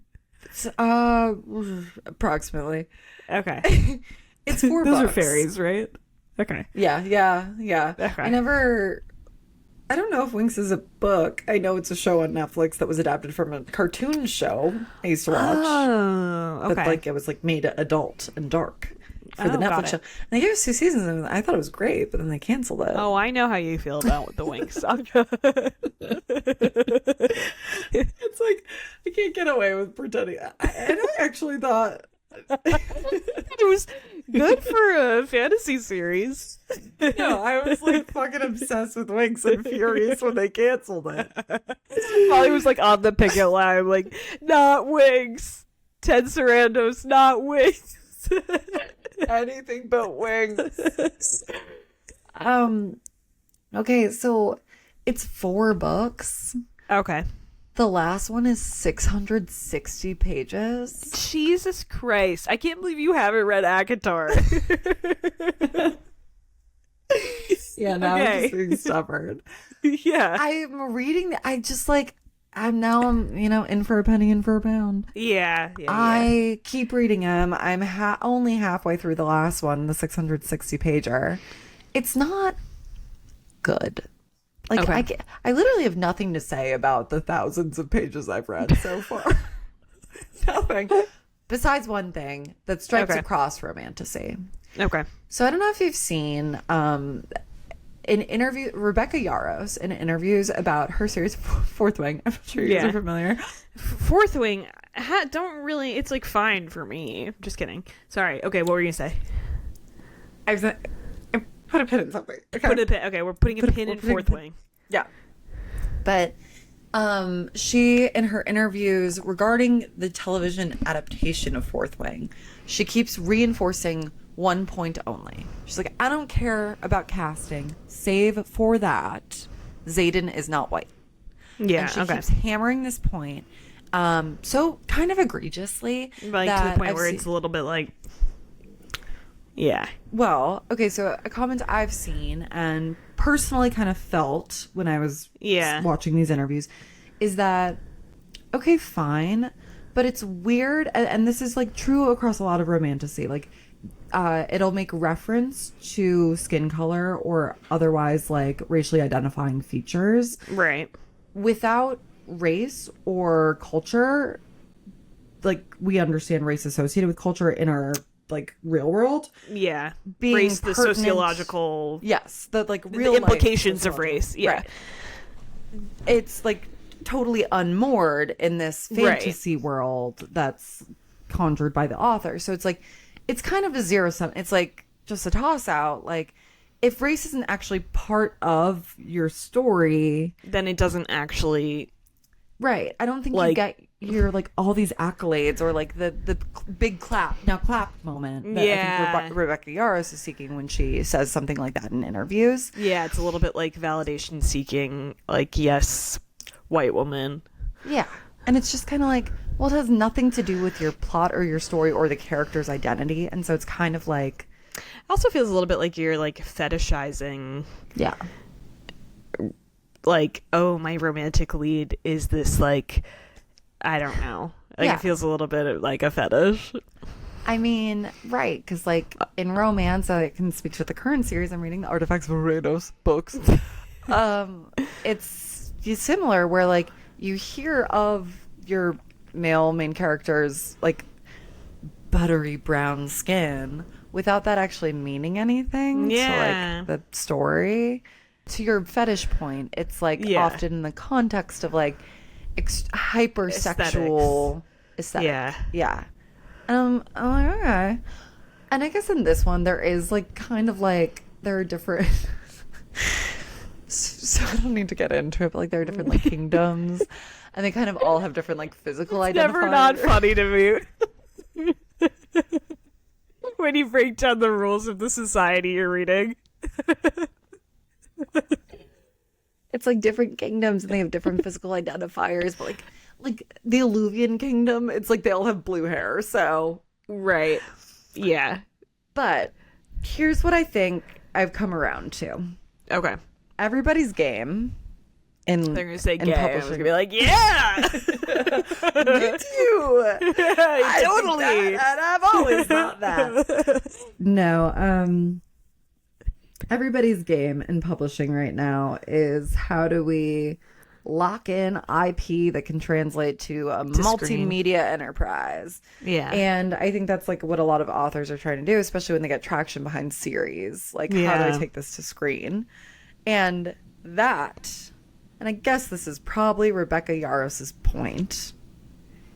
[SPEAKER 2] Approximately.
[SPEAKER 1] Okay.
[SPEAKER 2] It's 4
[SPEAKER 1] Those
[SPEAKER 2] books.
[SPEAKER 1] are fairies, right? Okay.
[SPEAKER 2] Yeah.
[SPEAKER 1] Okay.
[SPEAKER 2] I don't know if Winx is a book. I know it's a show on Netflix that was adapted from a cartoon show I used to watch.
[SPEAKER 1] Oh, okay.
[SPEAKER 2] But it was made adult and dark for the
[SPEAKER 1] got
[SPEAKER 2] Netflix
[SPEAKER 1] it.
[SPEAKER 2] show. And they gave us 2 seasons, and I thought it was great, but then they canceled it.
[SPEAKER 1] Oh, I know how you feel about the Winx saga.
[SPEAKER 2] It's like I can't get away with pretending. I actually thought
[SPEAKER 1] It was good for a fantasy series.
[SPEAKER 2] no, I was like fucking obsessed with Winx and furious when they canceled it.
[SPEAKER 1] Molly was like on the picket line, like, not Winx. Ted Sarandos, not Winx.
[SPEAKER 2] Anything but Winx. Okay, so it's 4 books.
[SPEAKER 1] Okay.
[SPEAKER 2] The last one is 660 pages.
[SPEAKER 1] Jesus Christ. I can't believe you haven't read ACOTAR.
[SPEAKER 2] Yeah, now
[SPEAKER 1] Okay.
[SPEAKER 2] I'm just being stubborn.
[SPEAKER 1] Yeah.
[SPEAKER 2] I'm reading. I'm in for a penny, in for a pound.
[SPEAKER 1] Yeah.
[SPEAKER 2] I keep reading them. I'm only halfway through the last one, the 660 pager. It's not good. Like,
[SPEAKER 1] Okay.
[SPEAKER 2] I literally have nothing to say about the thousands of pages I've read so far. Nothing. Besides one thing that strikes across romantasy.
[SPEAKER 1] Okay.
[SPEAKER 2] So I don't know if you've seen an interview, Rebecca Yarros, in interviews about her series Fourth Wing. I'm sure you guys are familiar.
[SPEAKER 1] Fourth Wing, don't really, it's like fine for me. Just kidding. Sorry. Okay, what were you going to say?
[SPEAKER 2] I put a pin in something. Okay.
[SPEAKER 1] Put a pin. Okay, we're putting a pin in Fourth Wing.
[SPEAKER 2] Yeah. But she, in her interviews regarding the television adaptation of Fourth Wing, she keeps reinforcing one point only. She's like, I don't care about casting, save for that Xaden is not white.
[SPEAKER 1] Yeah,
[SPEAKER 2] and she keeps hammering this point so kind of egregiously.
[SPEAKER 1] Like, to the point where it's a little bit like, yeah.
[SPEAKER 2] Well, okay, so a comment I've seen and personally kind of felt when I was watching these interviews is that, okay, fine, but it's weird, and this is like true across a lot of romantasy. Like, it'll make reference to skin color or otherwise like racially identifying features.
[SPEAKER 1] Right.
[SPEAKER 2] Without race or culture, like we understand race associated with culture in our like real world.
[SPEAKER 1] Yeah.
[SPEAKER 2] Being
[SPEAKER 1] race, the
[SPEAKER 2] pertinent,
[SPEAKER 1] sociological.
[SPEAKER 2] Yes. The like real
[SPEAKER 1] the implications of race. Yeah.
[SPEAKER 2] Right. It's like totally unmoored in this fantasy world that's conjured by the author. So it's like, it's kind of a zero sum. It's like just a toss out. Like, if race isn't actually part of your story,
[SPEAKER 1] then it doesn't actually.
[SPEAKER 2] Right. I don't think
[SPEAKER 1] like,
[SPEAKER 2] you get your like all these accolades or like the big clap moment that I think Rebecca Yarros is seeking when she says something like that in interviews.
[SPEAKER 1] Yeah, it's a little bit like validation seeking, like, yes, white woman.
[SPEAKER 2] Yeah. And it's just kind of like, well, it has nothing to do with your plot or your story or the character's identity. And so it's kind of like...
[SPEAKER 1] It also feels a little bit like you're, like, fetishizing...
[SPEAKER 2] Yeah.
[SPEAKER 1] Like, oh, my romantic lead is this, like... I don't know. Like, it feels a little bit like a fetish.
[SPEAKER 2] I mean, right. Because, like, in romance, I can speak to the current series. I'm reading the Artifacts of Uranus books. It's similar where, like, you hear of your male main character's like buttery brown skin without that actually meaning anything to like the story. To your fetish point, it's like often in the context of like hypersexual aesthetic. Yeah. I'm like, okay. And I guess in this one there is like kind of like there are different so I don't need to get into it, but like there are different like kingdoms and they kind of all have different like physical identifiers.
[SPEAKER 1] Never not funny to me. When you break down the rules of the society you're reading.
[SPEAKER 2] It's like different kingdoms and they have different physical identifiers, but like the Illuvian kingdom, it's like they all have blue hair, so
[SPEAKER 1] right. Yeah.
[SPEAKER 2] But here's what I think I've come around to.
[SPEAKER 1] Okay.
[SPEAKER 2] Everybody's game in
[SPEAKER 1] they're gonna say gay.
[SPEAKER 2] Publishing.
[SPEAKER 1] I was gonna be like, yeah.
[SPEAKER 2] Me too. I totally. And I've always thought that. No, everybody's game in publishing right now is how do we lock in IP that can translate to a multimedia enterprise.
[SPEAKER 1] Yeah.
[SPEAKER 2] And I think that's like what a lot of authors are trying to do, especially when they get traction behind series. Like, how do I take this to screen? And that, and I guess this is probably Rebecca Yaros's point,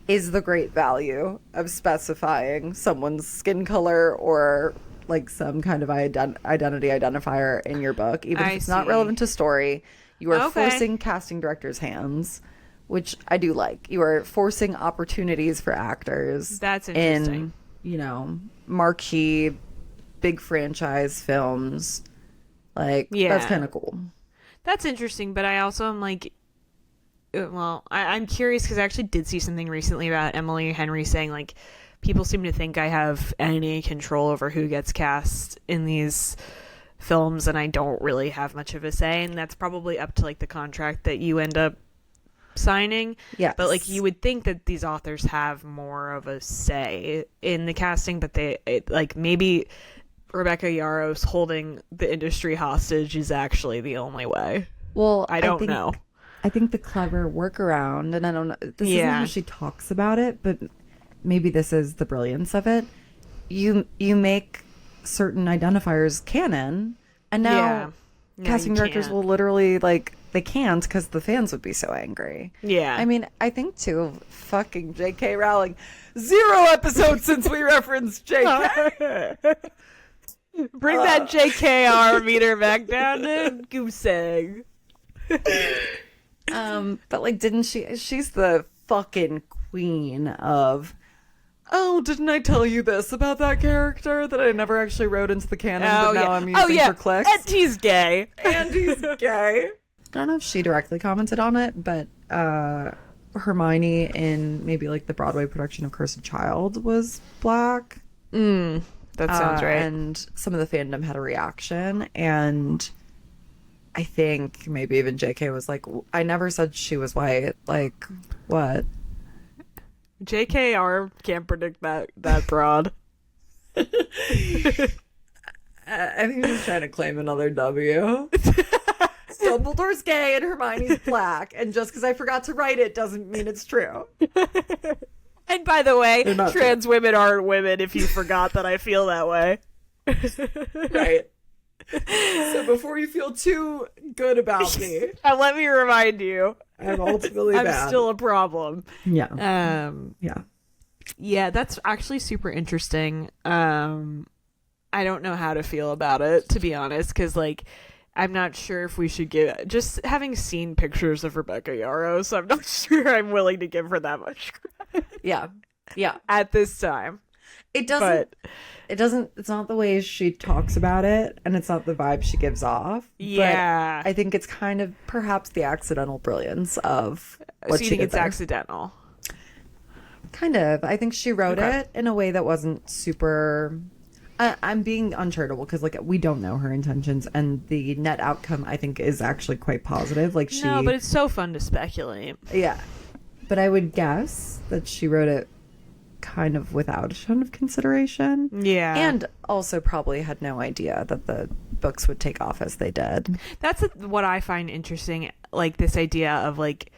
[SPEAKER 2] is the great value of specifying someone's skin color or like some kind of identity identifier in your book, even if it's not relevant to story. You are forcing casting directors' hands, which I do like. You are forcing opportunities for actors.
[SPEAKER 1] That's interesting.
[SPEAKER 2] In, you know, marquee, big franchise films. Like, that's kind of cool.
[SPEAKER 1] That's interesting, but I also am like, well, I'm curious because I actually did see something recently about Emily Henry saying, like, people seem to think I have any control over who gets cast in these films, and I don't really have much of a say, and that's probably up to like the contract that you end up signing. Yeah, but like you would think that these authors have more of a say in the casting, but like maybe Rebecca Yarros holding the industry hostage is actually the only way.
[SPEAKER 2] Well,
[SPEAKER 1] I don't know.
[SPEAKER 2] I think the clever workaround, and I don't know, this isn't how she talks about it, but maybe this is the brilliance of it. You make certain identifiers canon, and now casting directors will literally like they can't because the fans would be so angry. I mean, I think too, fucking J.K. Rowling, 0 episodes since we referenced J.K.
[SPEAKER 1] Bring that JKR meter back down to goose egg.
[SPEAKER 2] But like, didn't she's the fucking queen of, oh, didn't I tell you this about that character that I never actually wrote into the canon, but now I'm using for clicks?
[SPEAKER 1] And he's gay.
[SPEAKER 2] And he's gay. I don't know if she directly commented on it, but Hermione in maybe like the Broadway production of Cursed Child was black.
[SPEAKER 1] That sounds right.
[SPEAKER 2] And some of the fandom had a reaction, and I think maybe even JK was like, I never said she was white. Like, what?
[SPEAKER 1] JKR can't predict that broad.
[SPEAKER 2] I think he's trying to claim another W. Dumbledore's gay and Hermione's black, and just because I forgot to write it doesn't mean it's true.
[SPEAKER 1] And by the way, trans women aren't women if you forgot that I feel that way.
[SPEAKER 2] Right. So before you feel too good about me,
[SPEAKER 1] let me remind you,
[SPEAKER 2] I'm ultimately bad.
[SPEAKER 1] I'm still a problem.
[SPEAKER 2] Yeah.
[SPEAKER 1] Yeah, that's actually super interesting. I don't know how to feel about it, to be honest, because like I'm not sure if we should give, just having seen pictures of Rebecca Yarros, I'm not sure I'm willing to give her that much credit.
[SPEAKER 2] Yeah.
[SPEAKER 1] At this time.
[SPEAKER 2] It's not the way she talks about it, and it's not the vibe she gives off.
[SPEAKER 1] Yeah.
[SPEAKER 2] But I think it's kind of perhaps the accidental brilliance of what
[SPEAKER 1] so you
[SPEAKER 2] she
[SPEAKER 1] think
[SPEAKER 2] did
[SPEAKER 1] it's
[SPEAKER 2] there.
[SPEAKER 1] accidental?
[SPEAKER 2] Kind of. I think she wrote it in a way that wasn't super... I'm being uncharitable because like we don't know her intentions, and the net outcome I think is actually quite positive. Like
[SPEAKER 1] No, but it's so fun to speculate.
[SPEAKER 2] Yeah. But I would guess that she wrote it kind of without a ton of consideration.
[SPEAKER 1] Yeah.
[SPEAKER 2] And also probably had no idea that the books would take off as they did.
[SPEAKER 1] That's what I find interesting, like this idea of like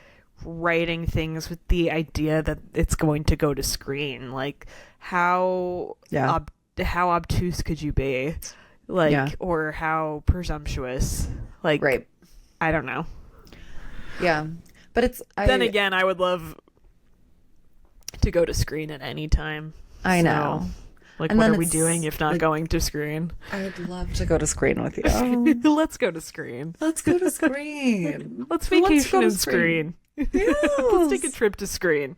[SPEAKER 1] writing things with the idea that it's going to go to screen. Like, how how obtuse could you be? Like, or how presumptuous? Like,
[SPEAKER 2] right.
[SPEAKER 1] I don't know.
[SPEAKER 2] Yeah. But
[SPEAKER 1] then again, I would love to go to screen at any time.
[SPEAKER 2] I know.
[SPEAKER 1] Like, and what are we doing if not going to screen?
[SPEAKER 2] I would love to go to screen with you.
[SPEAKER 1] Let's go to screen.
[SPEAKER 2] Let's go to screen.
[SPEAKER 1] Let's vacation in screen.
[SPEAKER 2] Yes.
[SPEAKER 1] Let's take a trip to screen.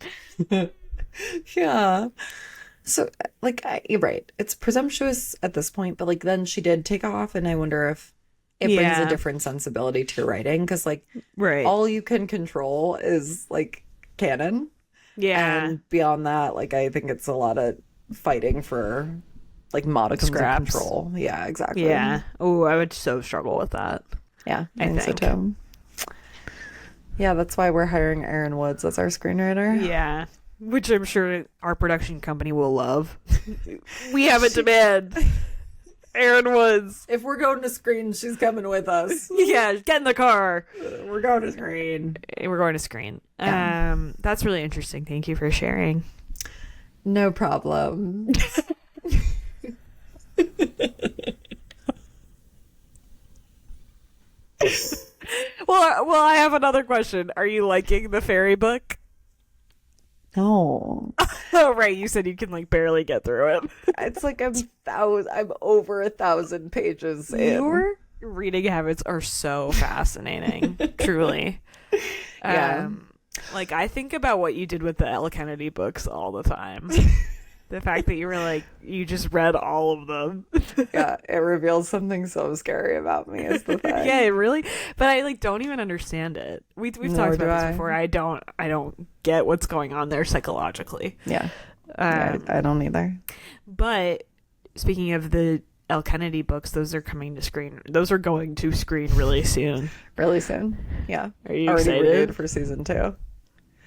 [SPEAKER 2] Yeah. So, like, you're right. It's presumptuous at this point, but, like, then she did take off, and I wonder if it brings a different sensibility to your writing, because, like, all you can control is, like, canon.
[SPEAKER 1] Yeah.
[SPEAKER 2] And beyond that, like, I think it's a lot of fighting for, like, modicums of control. Yeah, exactly.
[SPEAKER 1] Yeah. Oh, I would so struggle with that.
[SPEAKER 2] Yeah, I think so too. Yeah, that's why we're hiring Aaron Woods as our screenwriter.
[SPEAKER 1] Yeah. Which I'm sure our production company will love. We have a demand. Aaron Woods.
[SPEAKER 2] If we're going to screen, she's coming with us.
[SPEAKER 1] Yeah, get in the car.
[SPEAKER 2] We're going to screen.
[SPEAKER 1] We're going to screen.
[SPEAKER 2] Yeah.
[SPEAKER 1] That's really interesting. Thank you for sharing.
[SPEAKER 2] No problem.
[SPEAKER 1] Well, I have another question. Are you liking the fairy book?
[SPEAKER 2] No.
[SPEAKER 1] Oh, right. You said you can like barely get through it.
[SPEAKER 2] It's like I'm over 1,000 pages in.
[SPEAKER 1] Your reading habits are so fascinating. Truly.
[SPEAKER 2] Yeah.
[SPEAKER 1] Like, I think about what you did with the L. Kennedy books all the time. The fact that you were like, you just read all of them.
[SPEAKER 2] Yeah, it reveals something so scary about me is the thing.
[SPEAKER 1] Yeah, it really. But I like don't even understand it. We've talked about this before. I don't get what's going on there psychologically.
[SPEAKER 2] Yeah. I don't either.
[SPEAKER 1] But speaking of the L. Kennedy books, those are coming to screen. Those are going to screen really soon.
[SPEAKER 2] Really soon. Yeah.
[SPEAKER 1] Are you
[SPEAKER 2] already
[SPEAKER 1] excited?
[SPEAKER 2] Renewed for season 2.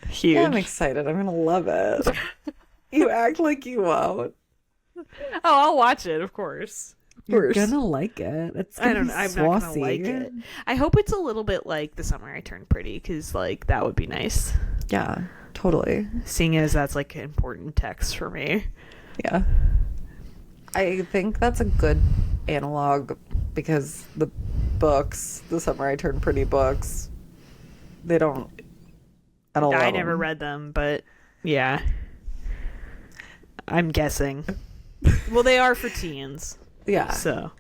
[SPEAKER 1] Huge.
[SPEAKER 2] Yeah, I'm excited. I'm gonna love it. You act like you won't.
[SPEAKER 1] Oh, I'll watch it, of course.
[SPEAKER 2] You're gonna like it. It's gonna
[SPEAKER 1] I'm not gonna like it. I hope it's a little bit like The Summer I Turned Pretty, because like that would be nice.
[SPEAKER 2] Yeah, totally.
[SPEAKER 1] Seeing as that's like important text for me.
[SPEAKER 2] Yeah. I think that's a good analog, because the books, The Summer I Turned Pretty books, they don't.
[SPEAKER 1] I never read them, but yeah. I'm guessing. Well, they are for teens.
[SPEAKER 2] Yeah.
[SPEAKER 1] So.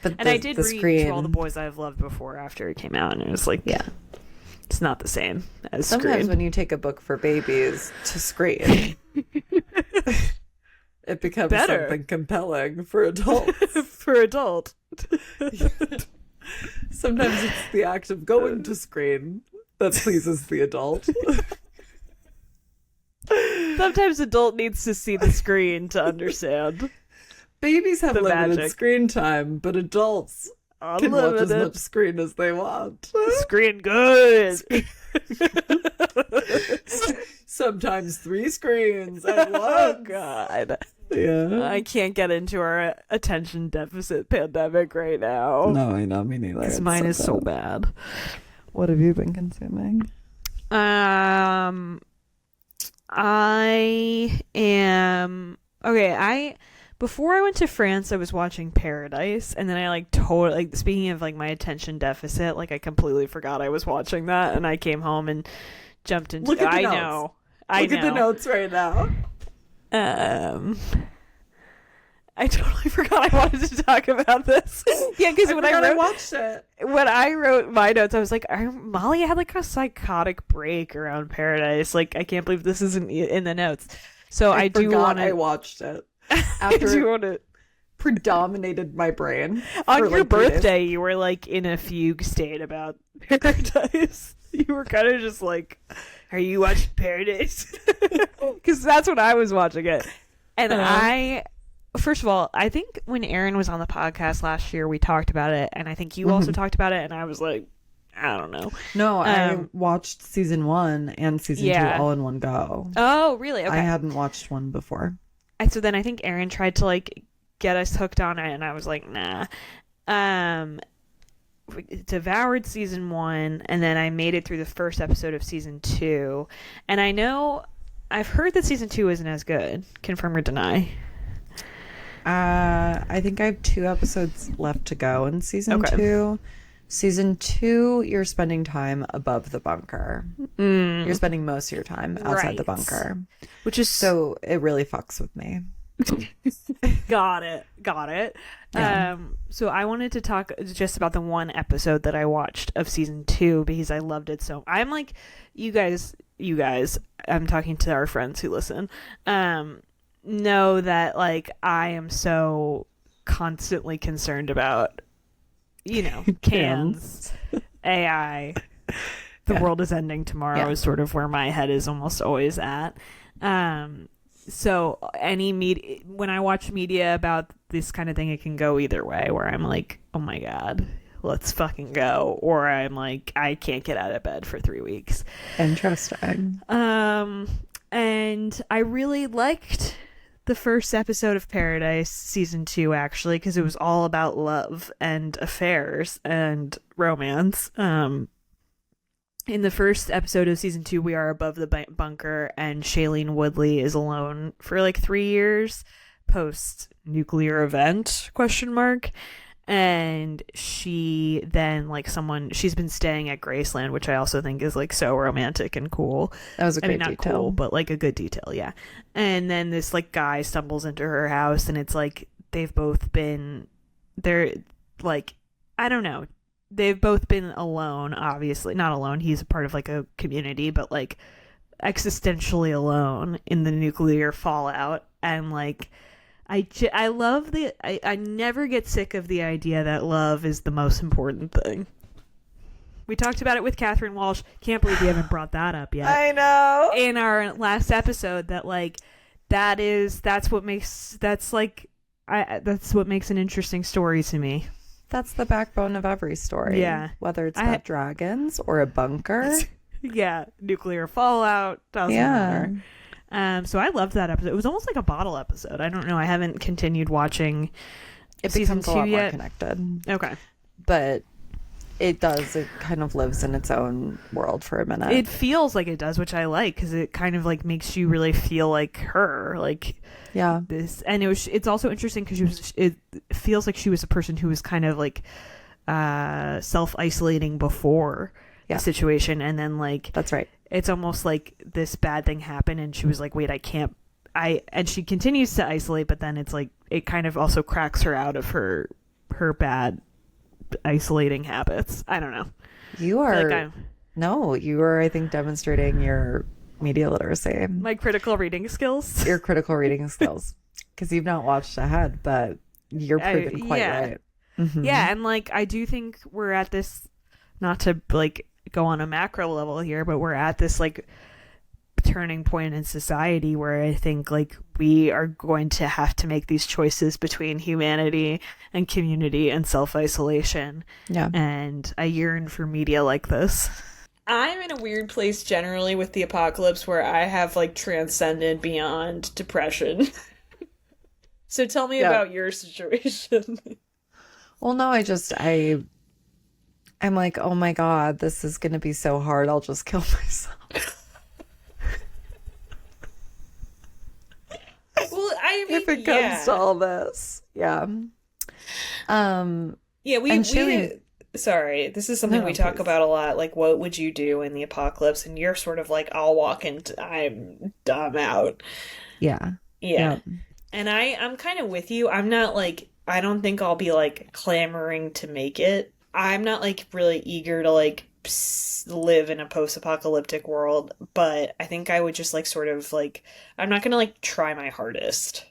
[SPEAKER 2] But
[SPEAKER 1] I did read To All the Boys I've Loved Before after it came out, and it was like,
[SPEAKER 2] yeah,
[SPEAKER 1] it's not the same as
[SPEAKER 2] sometimes
[SPEAKER 1] screen.
[SPEAKER 2] when you take a book for babies to screen, it becomes something compelling for adults.
[SPEAKER 1] For adult.
[SPEAKER 2] Sometimes it's the act of going to screen that pleases the adult.
[SPEAKER 1] Sometimes adult needs to see the screen to understand.
[SPEAKER 2] Babies have limited
[SPEAKER 1] magic.
[SPEAKER 2] screen time, but adults can watch as much screen as they want.
[SPEAKER 1] Screen good.
[SPEAKER 2] Sometimes 3 screens at once.
[SPEAKER 1] Oh, God.
[SPEAKER 2] Yeah.
[SPEAKER 1] I can't get into our attention deficit pandemic right now.
[SPEAKER 2] No, I know, me neither.
[SPEAKER 1] Because mine is so bad.
[SPEAKER 2] What have you been consuming?
[SPEAKER 1] I am okay. Before I went to France, I was watching Paradise, and then I like totally like speaking of like my attention deficit, like I completely forgot I was watching that, and I came home and jumped into.
[SPEAKER 2] Look at the notes.
[SPEAKER 1] Know.
[SPEAKER 2] Look at the notes right now.
[SPEAKER 1] I totally forgot I wanted to talk about this. Yeah, because when I
[SPEAKER 2] watched it,
[SPEAKER 1] when I wrote my notes, I was like, Molly had like a psychotic break around Paradise. Like, I can't believe this isn't in the notes. So I do want to.
[SPEAKER 2] I watched it after it predominated my brain.
[SPEAKER 1] On your birthday, you were like in a fugue state about Paradise. You were kind of just like, "Are you watching Paradise?" Because that's when I was watching it, and First of all, I think when Aaron was on the podcast last year, we talked about it, and I think you also talked about it, and I was like, I don't know.
[SPEAKER 2] No, I watched season 1 and season 2 all in one go.
[SPEAKER 1] Oh, really? Okay.
[SPEAKER 2] I hadn't watched one before.
[SPEAKER 1] So then I think Aaron tried to like get us hooked on it, and I was like, nah. devoured season 1, and then I made it through the first episode of season 2. And I've heard that season 2 isn't as good. Confirm or deny?
[SPEAKER 2] I think I have 2 episodes left to go in season 2. Season 2, you're spending time above the bunker. You're spending most of your time outside the bunker.
[SPEAKER 1] Which is...
[SPEAKER 2] So it really fucks with me.
[SPEAKER 1] Got it. Yeah. So I wanted to talk just about the one episode that I watched of season 2 because I loved it so. I'm like, you guys, I'm talking to our friends who listen, know that like I am so constantly concerned about, cans, AI, the world is ending tomorrow is sort of where my head is almost always at. So any media, when I watch media about this kind of thing, it can go either way, where I'm like, oh my God, let's fucking go. Or I'm like, I can't get out of bed for 3 weeks.
[SPEAKER 2] Interesting.
[SPEAKER 1] And I really liked the first episode of Paradise season 2, actually, because it was all about love and affairs and romance. In the first episode of season 2, we are above the bunker, and Shailene Woodley is alone for like 3 years post nuclear event ? And she then she's been staying at Graceland, which I also think is like so romantic and cool.
[SPEAKER 2] That was a great
[SPEAKER 1] not
[SPEAKER 2] detail.
[SPEAKER 1] Cool, but like a good detail, yeah. And then this like guy stumbles into her house, and it's like they're like, I don't know. They've both been alone, obviously. Not alone, he's a part of like a community, but like existentially alone in the nuclear fallout. And like I love I never get sick of the idea that love is the most important thing. We talked about it with Catherine Walsh. Can't believe we haven't brought that up yet.
[SPEAKER 2] I know.
[SPEAKER 1] In our last episode, that like that's what makes an interesting story to me.
[SPEAKER 2] That's the backbone of every story.
[SPEAKER 1] Yeah.
[SPEAKER 2] Whether it's about dragons or a bunker.
[SPEAKER 1] Yeah. Nuclear fallout. Doesn't matter. So I loved that episode. It was almost like a bottle episode. I don't know. I haven't continued watching season 2 yet.
[SPEAKER 2] More connected.
[SPEAKER 1] Okay.
[SPEAKER 2] But it kind of lives in its own world for a minute.
[SPEAKER 1] It feels like it does, which I like, because it kind of like makes you really feel like her. Like,
[SPEAKER 2] yeah.
[SPEAKER 1] This, and it's also interesting because it feels like she was a person who was kind of like self-isolating before the situation, and then like
[SPEAKER 2] that's right.
[SPEAKER 1] It's almost like this bad thing happened, and she was like, wait, and she continues to isolate, but then it's like it kind of also cracks her out of her bad isolating habits. I don't know.
[SPEAKER 2] You are I think demonstrating your media literacy,
[SPEAKER 1] my critical reading skills,
[SPEAKER 2] your critical reading skills, because you've not watched ahead, but you're proven quite right. Mm-hmm.
[SPEAKER 1] Yeah, and like I do think we're at this, not to like go on a macro level here, but we're at this like turning point in society where I think like we are going to have to make these choices between humanity and community and self-isolation.
[SPEAKER 2] Yeah.
[SPEAKER 1] And I yearn for media like this. I'm in a weird place generally with the apocalypse where I have like transcended beyond depression. So tell me about your situation.
[SPEAKER 2] Well, no, I'm like, oh my God, this is going to be so hard. I'll just kill myself.
[SPEAKER 1] Well, I mean,
[SPEAKER 2] if it comes to all this. Yeah.
[SPEAKER 1] Sorry, this is something we talk about a lot. Like, what would you do in the apocalypse? And you're sort of like, I'll walk into, I'm out.
[SPEAKER 2] Yeah.
[SPEAKER 1] Yeah. And I'm kind of with you. I'm not like, I don't think I'll be like clamoring to make it. I'm not like really eager to like live in a post-apocalyptic world, but I think I would just like sort of like, I'm not gonna like try my hardest,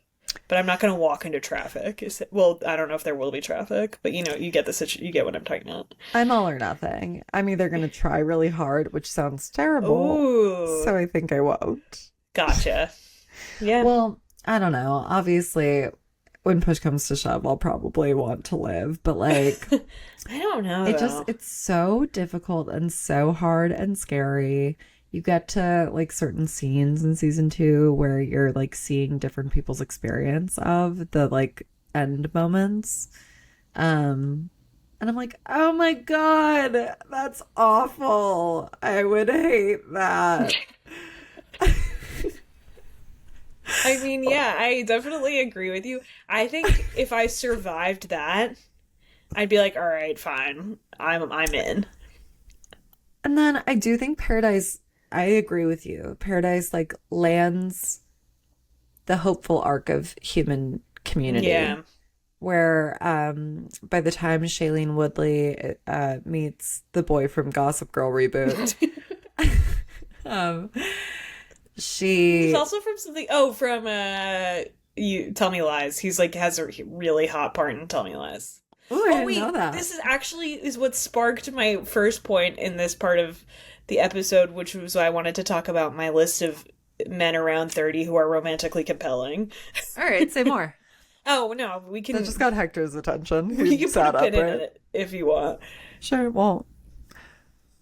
[SPEAKER 1] but I'm not gonna walk into traffic. Well, I don't know if there will be traffic, but you get you get what I'm talking about.
[SPEAKER 2] I'm all or nothing. I'm either gonna try really hard, which sounds terrible.
[SPEAKER 1] Ooh.
[SPEAKER 2] So I think I won't.
[SPEAKER 1] Gotcha. Yeah.
[SPEAKER 2] Well, I don't know. Obviously, when push comes to shove, I'll probably want to live, but like
[SPEAKER 1] I don't know.
[SPEAKER 2] It's so difficult and so hard and scary. You get to like certain scenes in season 2 where you're like seeing different people's experience of the like end moments. And I'm like, oh my God, that's awful. I would hate that.
[SPEAKER 1] I mean, yeah, I definitely agree with you. I think if I survived that, I'd be like, all right, fine. I'm in.
[SPEAKER 2] And then I do think Paradise, I agree with you. Paradise like lands the hopeful arc of human community.
[SPEAKER 1] Yeah.
[SPEAKER 2] Where by the time Shailene Woodley meets the boy from Gossip Girl reboot, um,
[SPEAKER 1] He's
[SPEAKER 2] she
[SPEAKER 1] also from something. Oh, from you Tell Me Lies. He's like has a really hot part in Tell Me Lies.
[SPEAKER 2] oh, I didn't know that.
[SPEAKER 1] This is actually what sparked my first point in this part of the episode, which was why I wanted to talk about my list of men around 30 who are romantically compelling.
[SPEAKER 2] All right, say more.
[SPEAKER 1] Oh no, we can.
[SPEAKER 2] That just got Hector's attention.
[SPEAKER 1] We can
[SPEAKER 2] sat
[SPEAKER 1] put a pin
[SPEAKER 2] upright.
[SPEAKER 1] in it if you want.
[SPEAKER 2] Sure, it won't.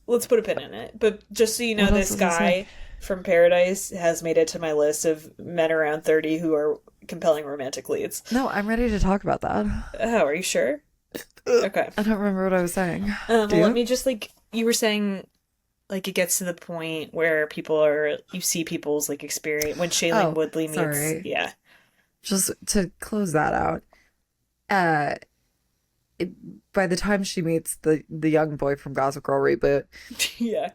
[SPEAKER 1] Let's put a pin in it. But just so you know,
[SPEAKER 2] What
[SPEAKER 1] this
[SPEAKER 2] else does it
[SPEAKER 1] guy
[SPEAKER 2] say?
[SPEAKER 1] from Paradise has made it to my list of men around 30 who are compelling romantic leads.
[SPEAKER 2] No, I'm ready to talk about that.
[SPEAKER 1] Oh, are you sure? Okay.
[SPEAKER 2] I don't remember what I was saying.
[SPEAKER 1] Well,
[SPEAKER 2] Do you?
[SPEAKER 1] let me just you were saying, it gets to the point where you see people's experience when Shailene Woodley meets.
[SPEAKER 2] Sorry.
[SPEAKER 1] Yeah.
[SPEAKER 2] Just to close that out, by the time she meets the young boy from Gossip Girl reboot,
[SPEAKER 1] Yeah.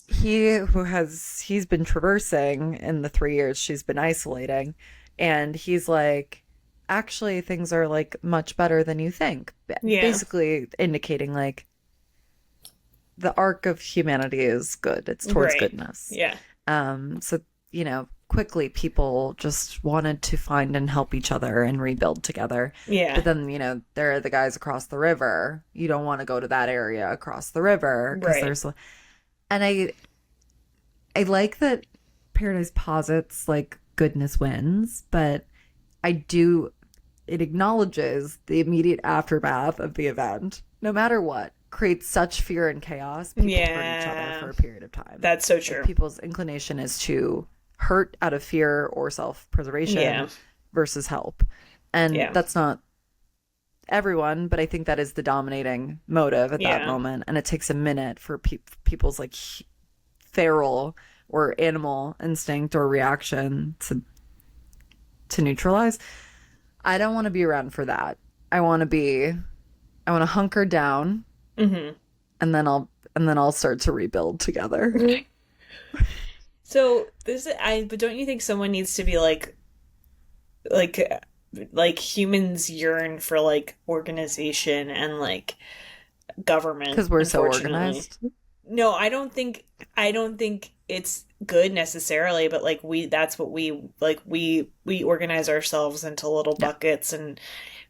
[SPEAKER 2] he's been traversing in the 3 years she's been isolating, and he's like, actually things are much better than you think.
[SPEAKER 1] Yeah.
[SPEAKER 2] Basically indicating the arc of humanity is good. It's towards
[SPEAKER 1] Right.
[SPEAKER 2] goodness.
[SPEAKER 1] Yeah.
[SPEAKER 2] So quickly people just wanted to find and help each other and rebuild together.
[SPEAKER 1] Yeah.
[SPEAKER 2] But then, there are the guys across the river. You don't want to go to that area across the river because
[SPEAKER 1] Right.
[SPEAKER 2] there's, and I like that Paradise posits goodness wins, but it acknowledges the immediate aftermath of the event, no matter what, creates such fear and chaos. People hurt each other for a period of time.
[SPEAKER 1] That's so true.
[SPEAKER 2] People's inclination is to hurt out of fear or self-preservation
[SPEAKER 1] Yeah.
[SPEAKER 2] versus help. And
[SPEAKER 1] Yeah.
[SPEAKER 2] that's not everyone, but I think that is the dominating motive at that
[SPEAKER 1] Yeah.
[SPEAKER 2] moment. And it takes a minute for people's feral or animal instinct or reaction to neutralize. I don't want to be around for that. I want to hunker down,
[SPEAKER 1] Mm-hmm.
[SPEAKER 2] and then I'll start to rebuild together.
[SPEAKER 1] So but don't you think someone needs to be like humans yearn for organization and government
[SPEAKER 2] Because we're so
[SPEAKER 1] unfortunately.
[SPEAKER 2] organized.
[SPEAKER 1] No, I don't think it's good necessarily, but that's what we organize ourselves into little buckets and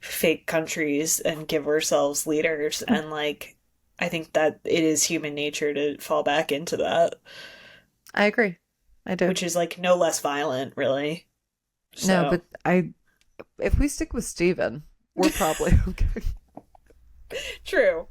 [SPEAKER 1] fake countries and give ourselves leaders, and I think that it is human nature to fall back into that.
[SPEAKER 2] I agree. I do.
[SPEAKER 1] Which is no less violent, really.
[SPEAKER 2] No, but if we stick with Steven, we're probably okay.
[SPEAKER 1] True.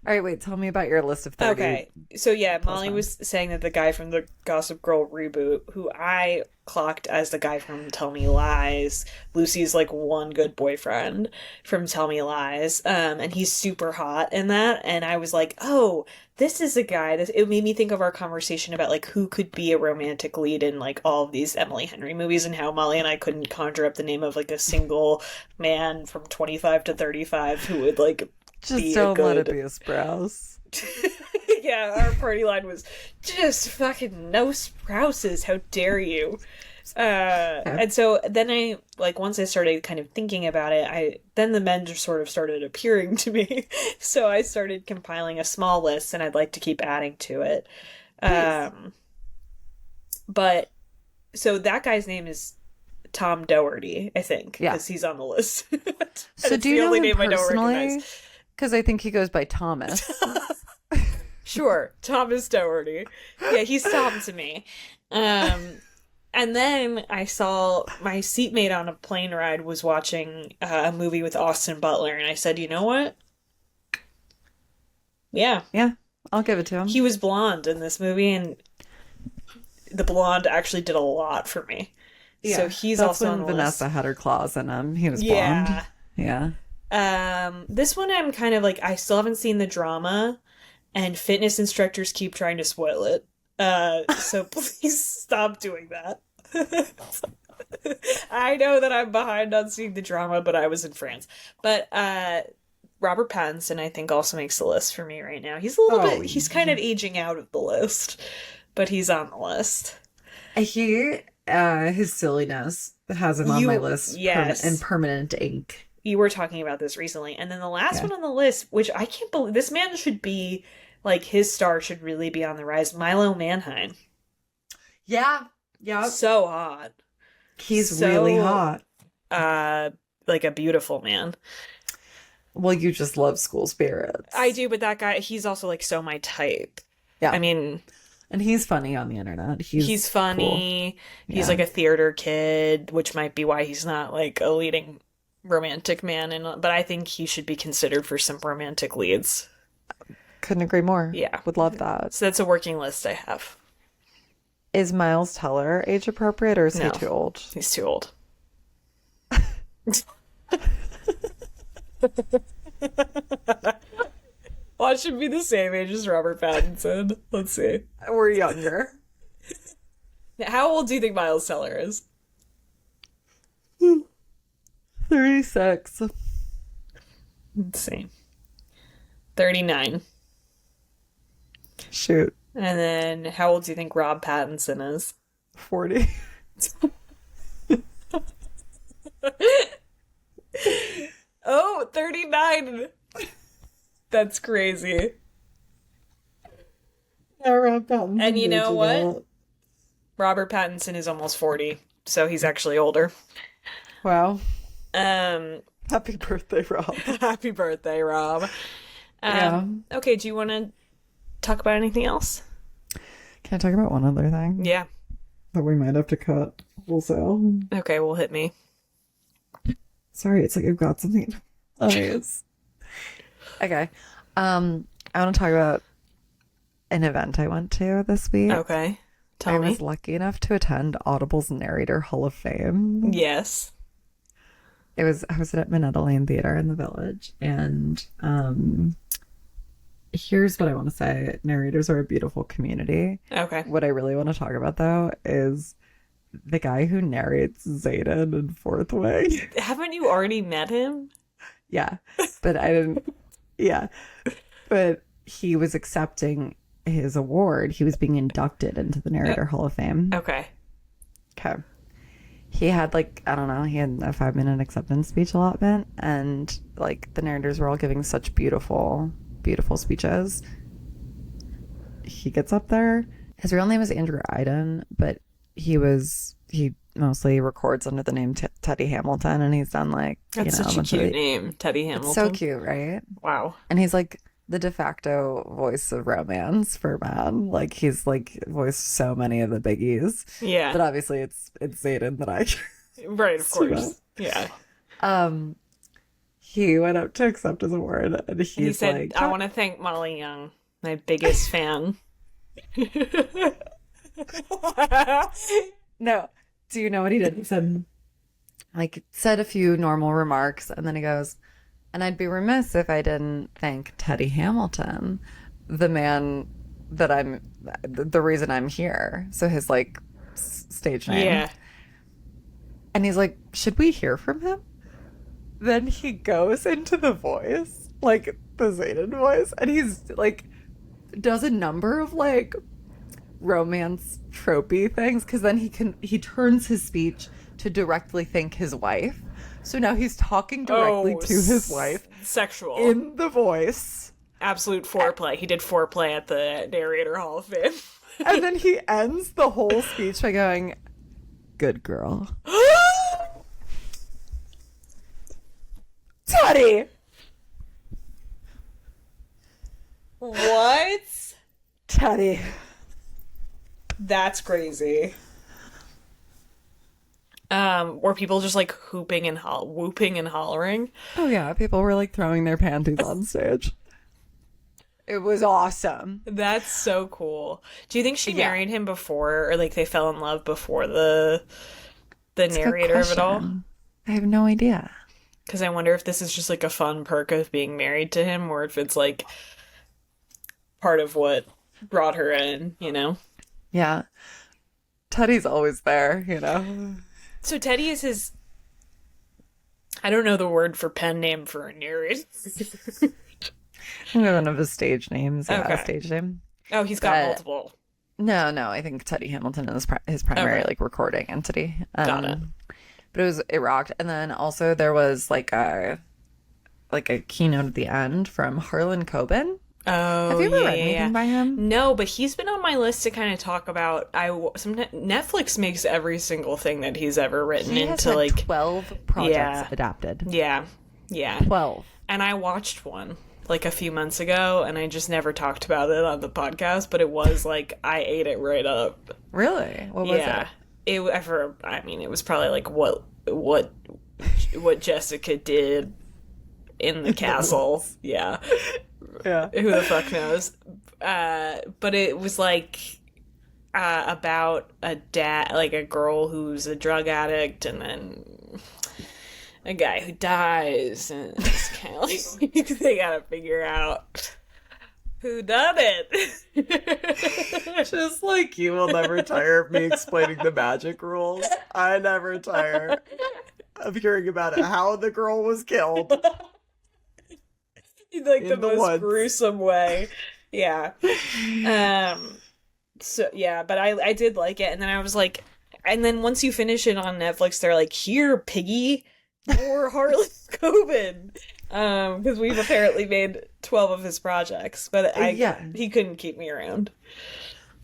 [SPEAKER 2] All right, wait, tell me about your list of 30.
[SPEAKER 1] Okay. So yeah,
[SPEAKER 2] plus
[SPEAKER 1] Molly
[SPEAKER 2] one.
[SPEAKER 1] was saying that the guy from the Gossip Girl reboot, who I clocked as the guy from Tell Me Lies, Lucy's one good boyfriend from Tell Me Lies, and he's super hot in that, and I was like, oh, this is a guy. It made me think of our conversation about who could be a romantic lead in all of these Emily Henry movies, and how Molly and I couldn't conjure up the name of a single man from 25 to 35 who would
[SPEAKER 2] Just don't let it be a Sprouse.
[SPEAKER 1] Yeah, our party line was just fucking no sprouses. How dare you? And so then I once I started kind of thinking about it, then the men just sort of started appearing to me. So I started compiling a small list, and I'd like to keep adding to it. But so that guy's name is Tom Doherty, I think, because he's on the list.
[SPEAKER 2] So do you know him personally? Because I think he goes by Thomas.
[SPEAKER 1] Sure, Thomas Doherty. Yeah, he's Tom to me. And then I saw my seatmate on a plane ride was watching a movie with Austin Butler, and I said, you know what? Yeah.
[SPEAKER 2] Yeah, I'll give it to him.
[SPEAKER 1] He was blonde in this movie, and the blonde actually did a lot for me. Yeah, so he's
[SPEAKER 2] That's
[SPEAKER 1] also
[SPEAKER 2] when
[SPEAKER 1] on the
[SPEAKER 2] Vanessa
[SPEAKER 1] list.
[SPEAKER 2] had her claws in him. He was blonde. Yeah.
[SPEAKER 1] This one I'm kind of like, I still haven't seen the drama, and fitness instructors keep trying to spoil it. So please stop doing that. I know that I'm behind on seeing the drama, but I was in France. But Robert Pattinson, I think, also makes the list for me right now. He's a little bit, he's kind of aging out of the list, but he's on the list.
[SPEAKER 2] His silliness has him on my list in permanent ink.
[SPEAKER 1] You were talking about this recently. And then the last one on the list, which I can't believe, this man should be, like, his star should really be on the rise. Milo Manheim.
[SPEAKER 2] Yeah.
[SPEAKER 1] So hot.
[SPEAKER 2] He's really hot.
[SPEAKER 1] Like a beautiful man.
[SPEAKER 2] Well, you just love school spirits.
[SPEAKER 1] I do, but that guy, he's also, like, so my type.
[SPEAKER 2] Yeah.
[SPEAKER 1] I mean...
[SPEAKER 2] And he's funny on the internet.
[SPEAKER 1] He's funny. Cool. He's like a theater kid, which might be why he's not like a leading romantic man. But I think he should be considered for some romantic leads.
[SPEAKER 2] Couldn't agree more.
[SPEAKER 1] Yeah.
[SPEAKER 2] Would love that.
[SPEAKER 1] So that's a working list I have.
[SPEAKER 2] Is Miles Teller age appropriate or is he too old?
[SPEAKER 1] He's too old. Watch should be the same age as Robert Pattinson. Let's see.
[SPEAKER 2] We're younger.
[SPEAKER 1] How old do you think Miles Teller is?
[SPEAKER 2] 36.
[SPEAKER 1] Let's see. 39.
[SPEAKER 2] Shoot.
[SPEAKER 1] And then how old do you think Rob Pattinson is?
[SPEAKER 2] 40.
[SPEAKER 1] Oh, 39. That's crazy. And you know what? Robert Pattinson is almost 40, so he's actually older.
[SPEAKER 2] Wow. Happy birthday, Rob.
[SPEAKER 1] Happy birthday, Rob.
[SPEAKER 2] Yeah.
[SPEAKER 1] Okay, do you want to talk about anything else?
[SPEAKER 2] Can I talk about one other thing?
[SPEAKER 1] Yeah.
[SPEAKER 2] That we might have to cut wholesale.
[SPEAKER 1] Okay, well, hit me.
[SPEAKER 2] Sorry, it's like I've got something. Nice. Okay. I want to talk about an event I went to this week.
[SPEAKER 1] Okay. Tell me.
[SPEAKER 2] I was lucky enough to attend Audible's Narrator Hall of Fame.
[SPEAKER 1] Yes.
[SPEAKER 2] I was at Minetta Lane Theater in the Village, and here's what I want to say. Narrators are a beautiful community.
[SPEAKER 1] Okay.
[SPEAKER 2] What I really want to talk about, though, is the guy who narrates Xaden in Fourth Wing.
[SPEAKER 1] Haven't you already met him?
[SPEAKER 2] Yeah, but I didn't. Yeah, but he was accepting his award. He was being inducted into the Narrator Hall of Fame.
[SPEAKER 1] Okay.
[SPEAKER 2] Okay. He had he had a 5-minute acceptance speech allotment, and like the narrators were all giving such beautiful, beautiful speeches. He gets up there. His real name is Andrew Iden, but he mostly records under the name Teddy Hamilton, and he's done
[SPEAKER 1] that's such a cute name, Teddy Hamilton.
[SPEAKER 2] It's so cute, right?
[SPEAKER 1] Wow.
[SPEAKER 2] And he's like the de facto voice of romance for men. Like he's voiced so many of the biggies.
[SPEAKER 1] Yeah.
[SPEAKER 2] But obviously it's Xaden that I
[SPEAKER 1] right, of course. Yeah.
[SPEAKER 2] He went up to accept his award, and he said,
[SPEAKER 1] I want to thank Molly Young, my biggest fan.
[SPEAKER 2] No. Do you know what he did? He said a few normal remarks, and then he goes, and I'd be remiss if I didn't thank Teddy Hamilton, the man that the reason I'm here. So his stage name.
[SPEAKER 1] Yeah.
[SPEAKER 2] And he's like, should we hear from him? Then he goes into the voice, the Xaden voice, and he's does a number of romance tropey things, because then he turns his speech to directly thank his wife. So now he's talking directly to his wife.
[SPEAKER 1] Sexual.
[SPEAKER 2] In the voice.
[SPEAKER 1] Absolute foreplay. He did foreplay at the Narrator Hall of Fame.
[SPEAKER 2] And then he ends the whole speech by going, good girl. Teddy!
[SPEAKER 1] What?
[SPEAKER 2] Teddy.
[SPEAKER 1] That's crazy. Were people just whooping and whooping and hollering?
[SPEAKER 2] Oh yeah, people were throwing their panties on stage. It was awesome.
[SPEAKER 1] That's so cool. Do you think she married him before, or they fell in love before the narrator of it all?
[SPEAKER 2] I have no idea.
[SPEAKER 1] Because I wonder if this is just like a fun perk of being married to him, or if it's like part of what brought her in, you know?
[SPEAKER 2] Yeah. Teddy's always there, you know?
[SPEAKER 1] So Teddy is his. I don't know the word for pen name for a narrator.
[SPEAKER 2] One of his stage names. Yeah,
[SPEAKER 1] Okay.
[SPEAKER 2] stage name.
[SPEAKER 1] Oh, he's got
[SPEAKER 2] But
[SPEAKER 1] multiple.
[SPEAKER 2] no, I think Teddy Hamilton is his primary
[SPEAKER 1] Okay.
[SPEAKER 2] like recording entity.
[SPEAKER 1] Got it.
[SPEAKER 2] But it rocked. And then also there was like a keynote at the end from Harlan Coben.
[SPEAKER 1] Oh,
[SPEAKER 2] Have you ever
[SPEAKER 1] yeah,
[SPEAKER 2] read
[SPEAKER 1] yeah,
[SPEAKER 2] anything
[SPEAKER 1] yeah.
[SPEAKER 2] by him?
[SPEAKER 1] No, but he's been on my list to kind of talk about. Netflix makes every single thing that he's ever written
[SPEAKER 2] He has
[SPEAKER 1] into
[SPEAKER 2] had
[SPEAKER 1] like
[SPEAKER 2] 12 projects
[SPEAKER 1] Yeah.
[SPEAKER 2] adapted.
[SPEAKER 1] yeah, yeah.
[SPEAKER 2] 12.
[SPEAKER 1] And I watched one like a few months ago, and I just never talked about it on the podcast. But it was like I ate it right up.
[SPEAKER 2] Really? What was
[SPEAKER 1] Yeah,
[SPEAKER 2] it?
[SPEAKER 1] I mean, it was probably like what Jessica did in the castle. Yeah.
[SPEAKER 2] Yeah.
[SPEAKER 1] Who the fuck knows? But it was like about a dad, like a girl who's a drug addict, and then a guy who dies, and it's kind of like they gotta figure out who done it.
[SPEAKER 2] Just like you will never tire of me explaining the magic rules. I never tire of hearing about it. How the girl was killed.
[SPEAKER 1] Like
[SPEAKER 2] In
[SPEAKER 1] the
[SPEAKER 2] the
[SPEAKER 1] most
[SPEAKER 2] woods.
[SPEAKER 1] gruesome way. Yeah. So yeah, but I did like it, and then I was like, and then once you finish it on Netflix, they're like, here, piggy, more Harlan Coben, because we've apparently made 12 of his projects, but he couldn't keep me around.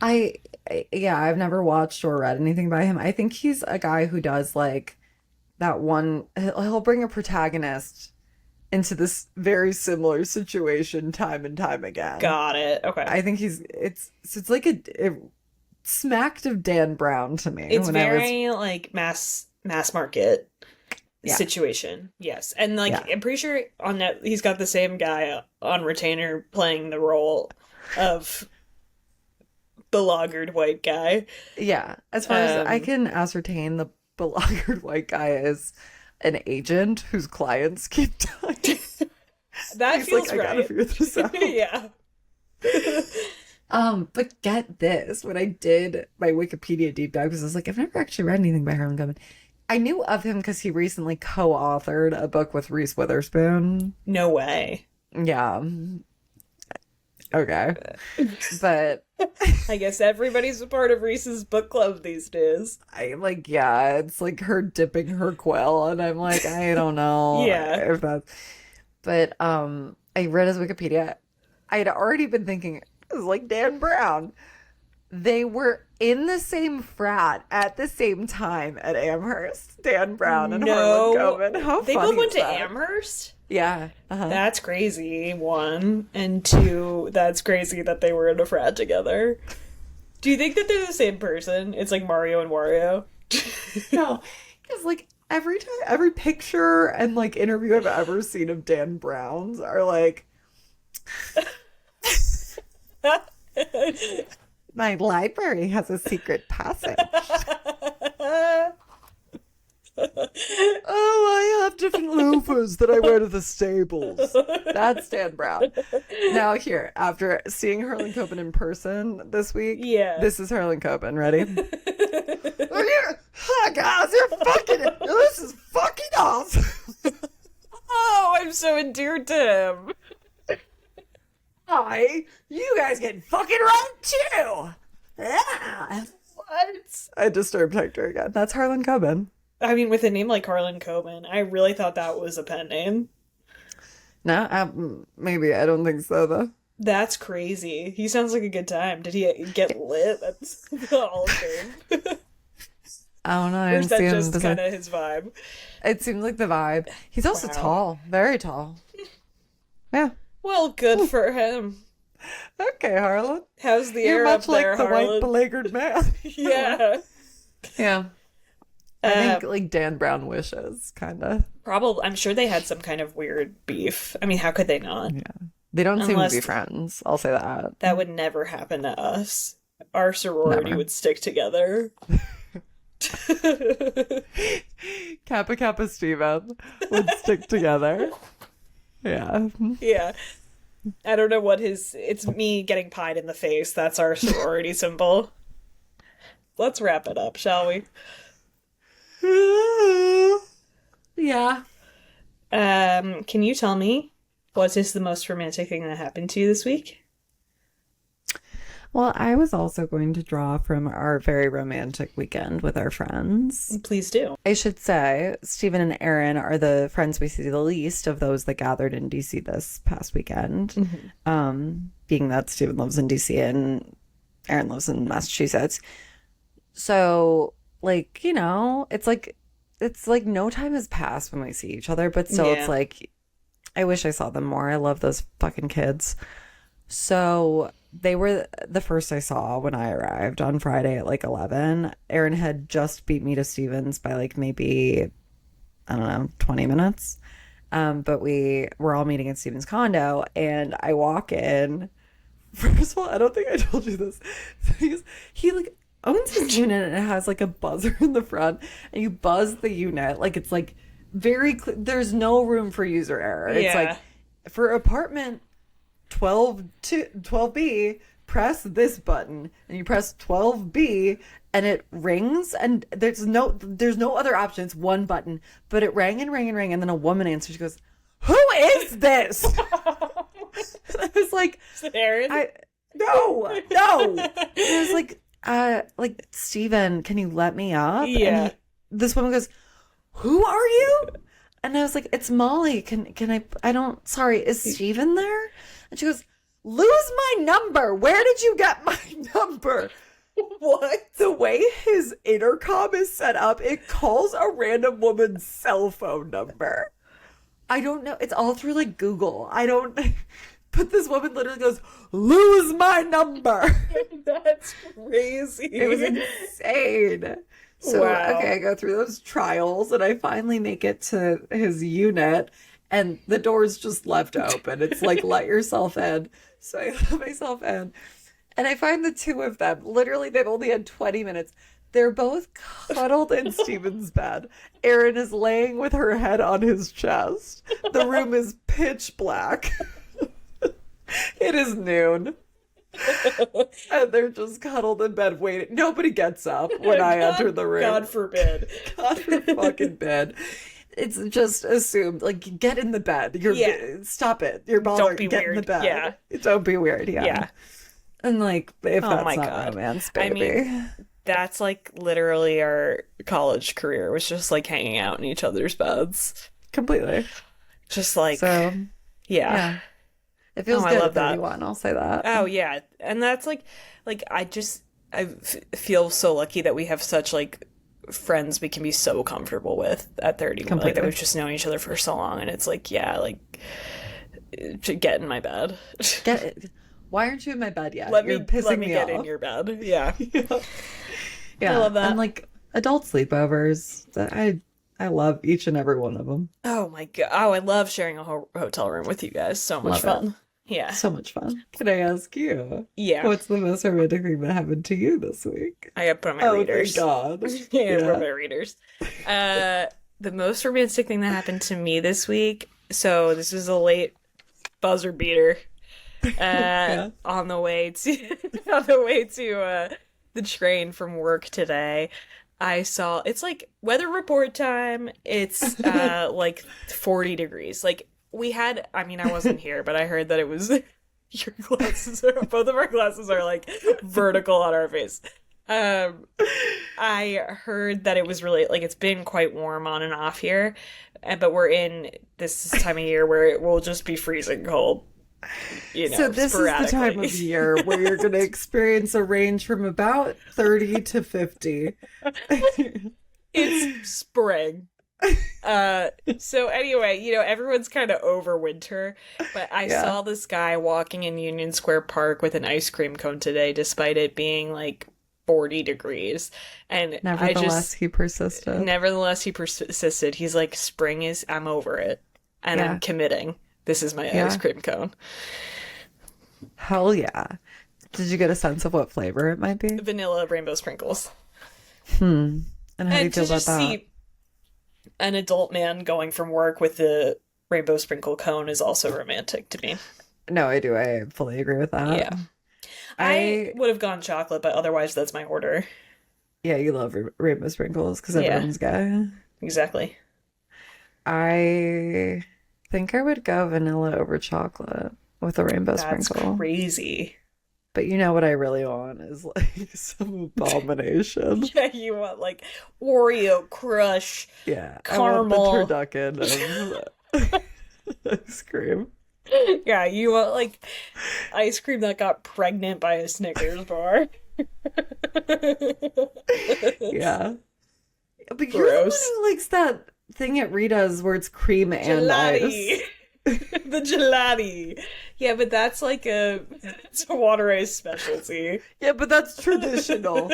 [SPEAKER 2] I've never watched or read anything by him. I think he's a guy who does like that one. He'll bring a protagonist into this very similar situation time and time again.
[SPEAKER 1] Got it. Okay.
[SPEAKER 2] I think it's like it smacked of Dan Brown to me.
[SPEAKER 1] It's
[SPEAKER 2] when
[SPEAKER 1] very like mass market
[SPEAKER 2] Yeah.
[SPEAKER 1] situation. Yes. And like
[SPEAKER 2] Yeah.
[SPEAKER 1] I'm pretty sure on that he's got the same guy on retainer playing the role of the lagered white guy.
[SPEAKER 2] Yeah, as far as I can ascertain, the belagered white guy is an agent whose clients keep dying.
[SPEAKER 1] That
[SPEAKER 2] He's
[SPEAKER 1] feels
[SPEAKER 2] like, I
[SPEAKER 1] right.
[SPEAKER 2] gotta figure this out.
[SPEAKER 1] Yeah.
[SPEAKER 2] But get this, when I did my Wikipedia deep dive, because I was like, I've never actually read anything by Harlan Coben. I knew of him because he recently co-authored a book with Reese Witherspoon.
[SPEAKER 1] No way.
[SPEAKER 2] Yeah. Okay. But
[SPEAKER 1] I guess everybody's a part of Reese's book club these days.
[SPEAKER 2] I'm like, yeah, it's like her dipping her quill, and I'm like, I don't know.
[SPEAKER 1] Yeah.
[SPEAKER 2] If that's... But I read his Wikipedia. I had already been thinking, it was like Dan Brown. They were in the same frat at the same time at Amherst. Dan Brown and Harlan Coben. How
[SPEAKER 1] They
[SPEAKER 2] funny
[SPEAKER 1] both went
[SPEAKER 2] is
[SPEAKER 1] to
[SPEAKER 2] that?
[SPEAKER 1] Amherst?
[SPEAKER 2] Yeah. Uh-huh.
[SPEAKER 1] That's crazy, one. And two, that's crazy that they were in a frat together. Do you think that they're the same person? It's like Mario and Wario?
[SPEAKER 2] No, because like every picture and like interview I've ever seen of Dan Brown's are like, my library has a secret passage. Oh, I have different loafers that I wear to the stables. That's Dan Brown. Now here, after seeing Harlan Coben in person this week,
[SPEAKER 1] Yeah.
[SPEAKER 2] this is Harlan Coben. Ready? Hi guys, this is fucking awesome.
[SPEAKER 1] Oh, I'm so endeared to him.
[SPEAKER 2] Hi, you guys get fucking wrong too. Yeah.
[SPEAKER 1] What?
[SPEAKER 2] I disturbed Hector again. That's Harlan Coben.
[SPEAKER 1] I mean, with a name like Harlan Coben, I really thought that was a pen name.
[SPEAKER 2] No, maybe. I don't think so, though.
[SPEAKER 1] That's crazy. He sounds like a good time. Did he get lit? That's all of fame.
[SPEAKER 2] I don't know. I
[SPEAKER 1] Or is
[SPEAKER 2] didn't see
[SPEAKER 1] that
[SPEAKER 2] him.
[SPEAKER 1] just kind of his vibe?
[SPEAKER 2] It seems like the vibe. He's also
[SPEAKER 1] Wow.
[SPEAKER 2] tall. Very tall. Yeah.
[SPEAKER 1] Well, good for him.
[SPEAKER 2] Okay, Harlan.
[SPEAKER 1] How's the
[SPEAKER 2] You're
[SPEAKER 1] air
[SPEAKER 2] much
[SPEAKER 1] up there,
[SPEAKER 2] like the
[SPEAKER 1] Harlan?
[SPEAKER 2] white beleaguered man.
[SPEAKER 1] Yeah.
[SPEAKER 2] Yeah. I think like Dan Brown wishes, kind of.
[SPEAKER 1] Probably. I'm sure they had some kind of weird beef. I mean, how could they not?
[SPEAKER 2] Yeah. They don't seem to
[SPEAKER 1] Unless-
[SPEAKER 2] be friends. I'll say that.
[SPEAKER 1] That would never happen to us. Our sorority
[SPEAKER 2] Never.
[SPEAKER 1] would stick together.
[SPEAKER 2] Kappa Kappa Steven would stick together. Yeah.
[SPEAKER 1] Yeah. I don't know what it's me getting pied in the face. That's our sorority symbol. Let's wrap it up, shall we?
[SPEAKER 2] Yeah.
[SPEAKER 1] Can you tell me what is the most romantic thing that happened to you this week?
[SPEAKER 2] Well, I was also going to draw from our very romantic weekend with our friends.
[SPEAKER 1] Please do.
[SPEAKER 2] I should say, Stephen and Aaron are the friends we see the least of those that gathered in DC this past weekend. Being that Stephen lives in DC and Aaron lives in Massachusetts. So, like, you know, it's like no time has passed when we see each other, but still it's like, I wish I saw them more. I love those fucking kids. So they were the first I saw when I arrived on Friday at like 11. Aaron had just beat me to Stevens by like maybe, I don't know, 20 minutes. But we were all meeting at Stevens' condo, and I walk in. First of all, I don't think I told you this. He like owns his unit, and it has like a buzzer in the front, and you buzz the unit. Like it's like very there's no room for user error. It's like for apartment 12B, press this button, and you press 12B, and it rings, and there's no other option. It's one button, but it rang and rang and rang, and then a woman answered. She goes, "Who is this?" And I was like,
[SPEAKER 1] Aaron?
[SPEAKER 2] No. It was like Steven, can you let me up?
[SPEAKER 1] Yeah.
[SPEAKER 2] And this woman goes, "Who are you?" And I was like, "It's Molly. Can I don't, sorry, is Steven there?" And she goes, "Lose my number. Where did you get my number?" What? The way his intercom is set up, it calls a random woman's cell phone number. I don't know. It's all through like Google. But this woman literally goes, "Lose my number."
[SPEAKER 1] That's crazy.
[SPEAKER 2] It was insane. So,
[SPEAKER 1] wow.
[SPEAKER 2] Okay, I go through those trials, and I finally make it to his unit, and the door's just left open. It's like, let yourself in. So I let myself in, and I find the two of them, literally, they've only had 20 minutes. They're both cuddled in Steven's bed. Erin is laying with her head on his chest. The room is pitch black. It is noon. And they're just cuddled in bed waiting. Nobody gets up when I enter the room.
[SPEAKER 1] God forbid.
[SPEAKER 2] God forbid. It's just assumed, like, get in the bed. Stop it. You're bothering.
[SPEAKER 1] Don't be
[SPEAKER 2] get
[SPEAKER 1] weird.
[SPEAKER 2] in the bed.
[SPEAKER 1] Yeah.
[SPEAKER 2] Don't be weird. Yeah. And like, if that's
[SPEAKER 1] my
[SPEAKER 2] not
[SPEAKER 1] God.
[SPEAKER 2] romance, baby.
[SPEAKER 1] I mean, that's like literally our college career was just like hanging out in each other's beds.
[SPEAKER 2] Completely.
[SPEAKER 1] Just like,
[SPEAKER 2] So,
[SPEAKER 1] yeah.
[SPEAKER 2] It feels
[SPEAKER 1] I
[SPEAKER 2] good
[SPEAKER 1] love
[SPEAKER 2] at
[SPEAKER 1] that.
[SPEAKER 2] 31, I'll say that.
[SPEAKER 1] Oh yeah, and that's like I feel so lucky that we have such like friends we can be so comfortable with at 30.
[SPEAKER 2] Completely.
[SPEAKER 1] Like that we've just known each other for so long, and it's like get in my bed.
[SPEAKER 2] Get it. Why aren't you in my bed yet?
[SPEAKER 1] Let
[SPEAKER 2] You're
[SPEAKER 1] me
[SPEAKER 2] pissing me
[SPEAKER 1] get
[SPEAKER 2] off.
[SPEAKER 1] in your bed. Yeah.
[SPEAKER 2] Yeah.
[SPEAKER 1] I love that.
[SPEAKER 2] And like adult sleepovers, I love each and every one of them.
[SPEAKER 1] Oh my God. Oh, I love sharing a hotel room with you guys. So much
[SPEAKER 2] Love it.
[SPEAKER 1] fun. Yeah.
[SPEAKER 2] So much fun. Can I ask you?
[SPEAKER 1] Yeah.
[SPEAKER 2] What's the most romantic thing that happened to you this week?
[SPEAKER 1] I gotta put on my readers.
[SPEAKER 2] Oh my God.
[SPEAKER 1] Yeah, put on my readers. The most romantic thing that happened to me this week. So this was a late buzzer beater. On the way to the train from work today. I saw, it's like weather report time. It's like 40 degrees. Like I wasn't here, but I heard that it was your glasses both of our glasses are like vertical on our face. I heard that it was really like it's been quite warm on and off here, but we're in this time of year where it will just be freezing cold.
[SPEAKER 2] So this is the time of year where you're going to experience a range from about 30 to 50.
[SPEAKER 1] It's spring. So anyway, everyone's kind of over winter, but I saw this guy walking in Union Square Park with an ice cream cone today, despite it being like 40 degrees. And
[SPEAKER 2] Nevertheless, he persisted.
[SPEAKER 1] He's like, I'm over it. And I'm committing. This is my ice cream cone.
[SPEAKER 2] Hell yeah. Did you get a sense of what flavor it might be?
[SPEAKER 1] Vanilla rainbow sprinkles.
[SPEAKER 2] I And how do you
[SPEAKER 1] to
[SPEAKER 2] feel about
[SPEAKER 1] just
[SPEAKER 2] that?
[SPEAKER 1] see an adult man going from work with the rainbow sprinkle cone is also romantic to me.
[SPEAKER 2] No, I do. I fully agree with that.
[SPEAKER 1] Yeah. I would have gone chocolate, but otherwise that's my order.
[SPEAKER 2] Yeah, you love rainbow sprinkles because
[SPEAKER 1] Yeah.
[SPEAKER 2] everyone's gay.
[SPEAKER 1] Exactly.
[SPEAKER 2] I think I would go vanilla over chocolate with a rainbow
[SPEAKER 1] That's
[SPEAKER 2] sprinkle.
[SPEAKER 1] crazy.
[SPEAKER 2] But you know what I really want is like some abomination.
[SPEAKER 1] Yeah, you want like Oreo Crush.
[SPEAKER 2] Yeah,
[SPEAKER 1] Caramel.
[SPEAKER 2] I want the turducken of ice cream.
[SPEAKER 1] Yeah, you want like ice cream that got pregnant by a Snickers bar.
[SPEAKER 2] Yeah. But you're the one
[SPEAKER 1] Gross.
[SPEAKER 2] who likes that thing at Rita's where it's cream and ice.
[SPEAKER 1] Gelati. The gelati. Yeah, but that's like it's a water ice specialty.
[SPEAKER 2] Yeah, but that's traditional.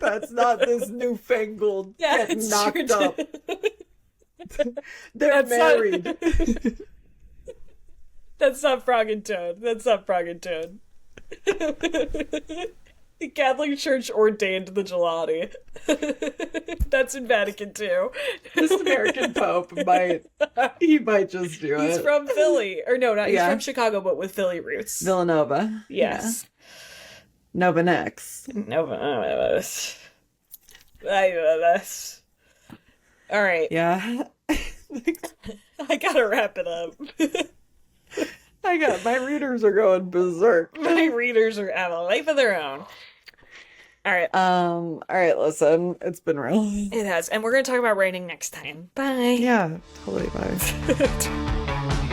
[SPEAKER 2] That's not this newfangled
[SPEAKER 1] Yeah,
[SPEAKER 2] getting
[SPEAKER 1] it's
[SPEAKER 2] knocked up. They're
[SPEAKER 1] That's
[SPEAKER 2] married.
[SPEAKER 1] That's not Frog and Toad. That's not Frog and Toad. The Catholic Church ordained the gelati. That's in Vatican II.
[SPEAKER 2] This American Pope might just do it.
[SPEAKER 1] He's from Philly. Or no, not he's from Chicago, but with Philly roots.
[SPEAKER 2] Villanova.
[SPEAKER 1] Yes.
[SPEAKER 2] Yeah. Nova next.
[SPEAKER 1] Nova. All right.
[SPEAKER 2] Yeah.
[SPEAKER 1] I gotta wrap it up.
[SPEAKER 2] My readers are going berserk.
[SPEAKER 1] My readers are having a life of their own. All right,
[SPEAKER 2] listen, it's been real.
[SPEAKER 1] It has. And we're going to talk about writing next time. Bye.
[SPEAKER 2] Yeah, totally bye.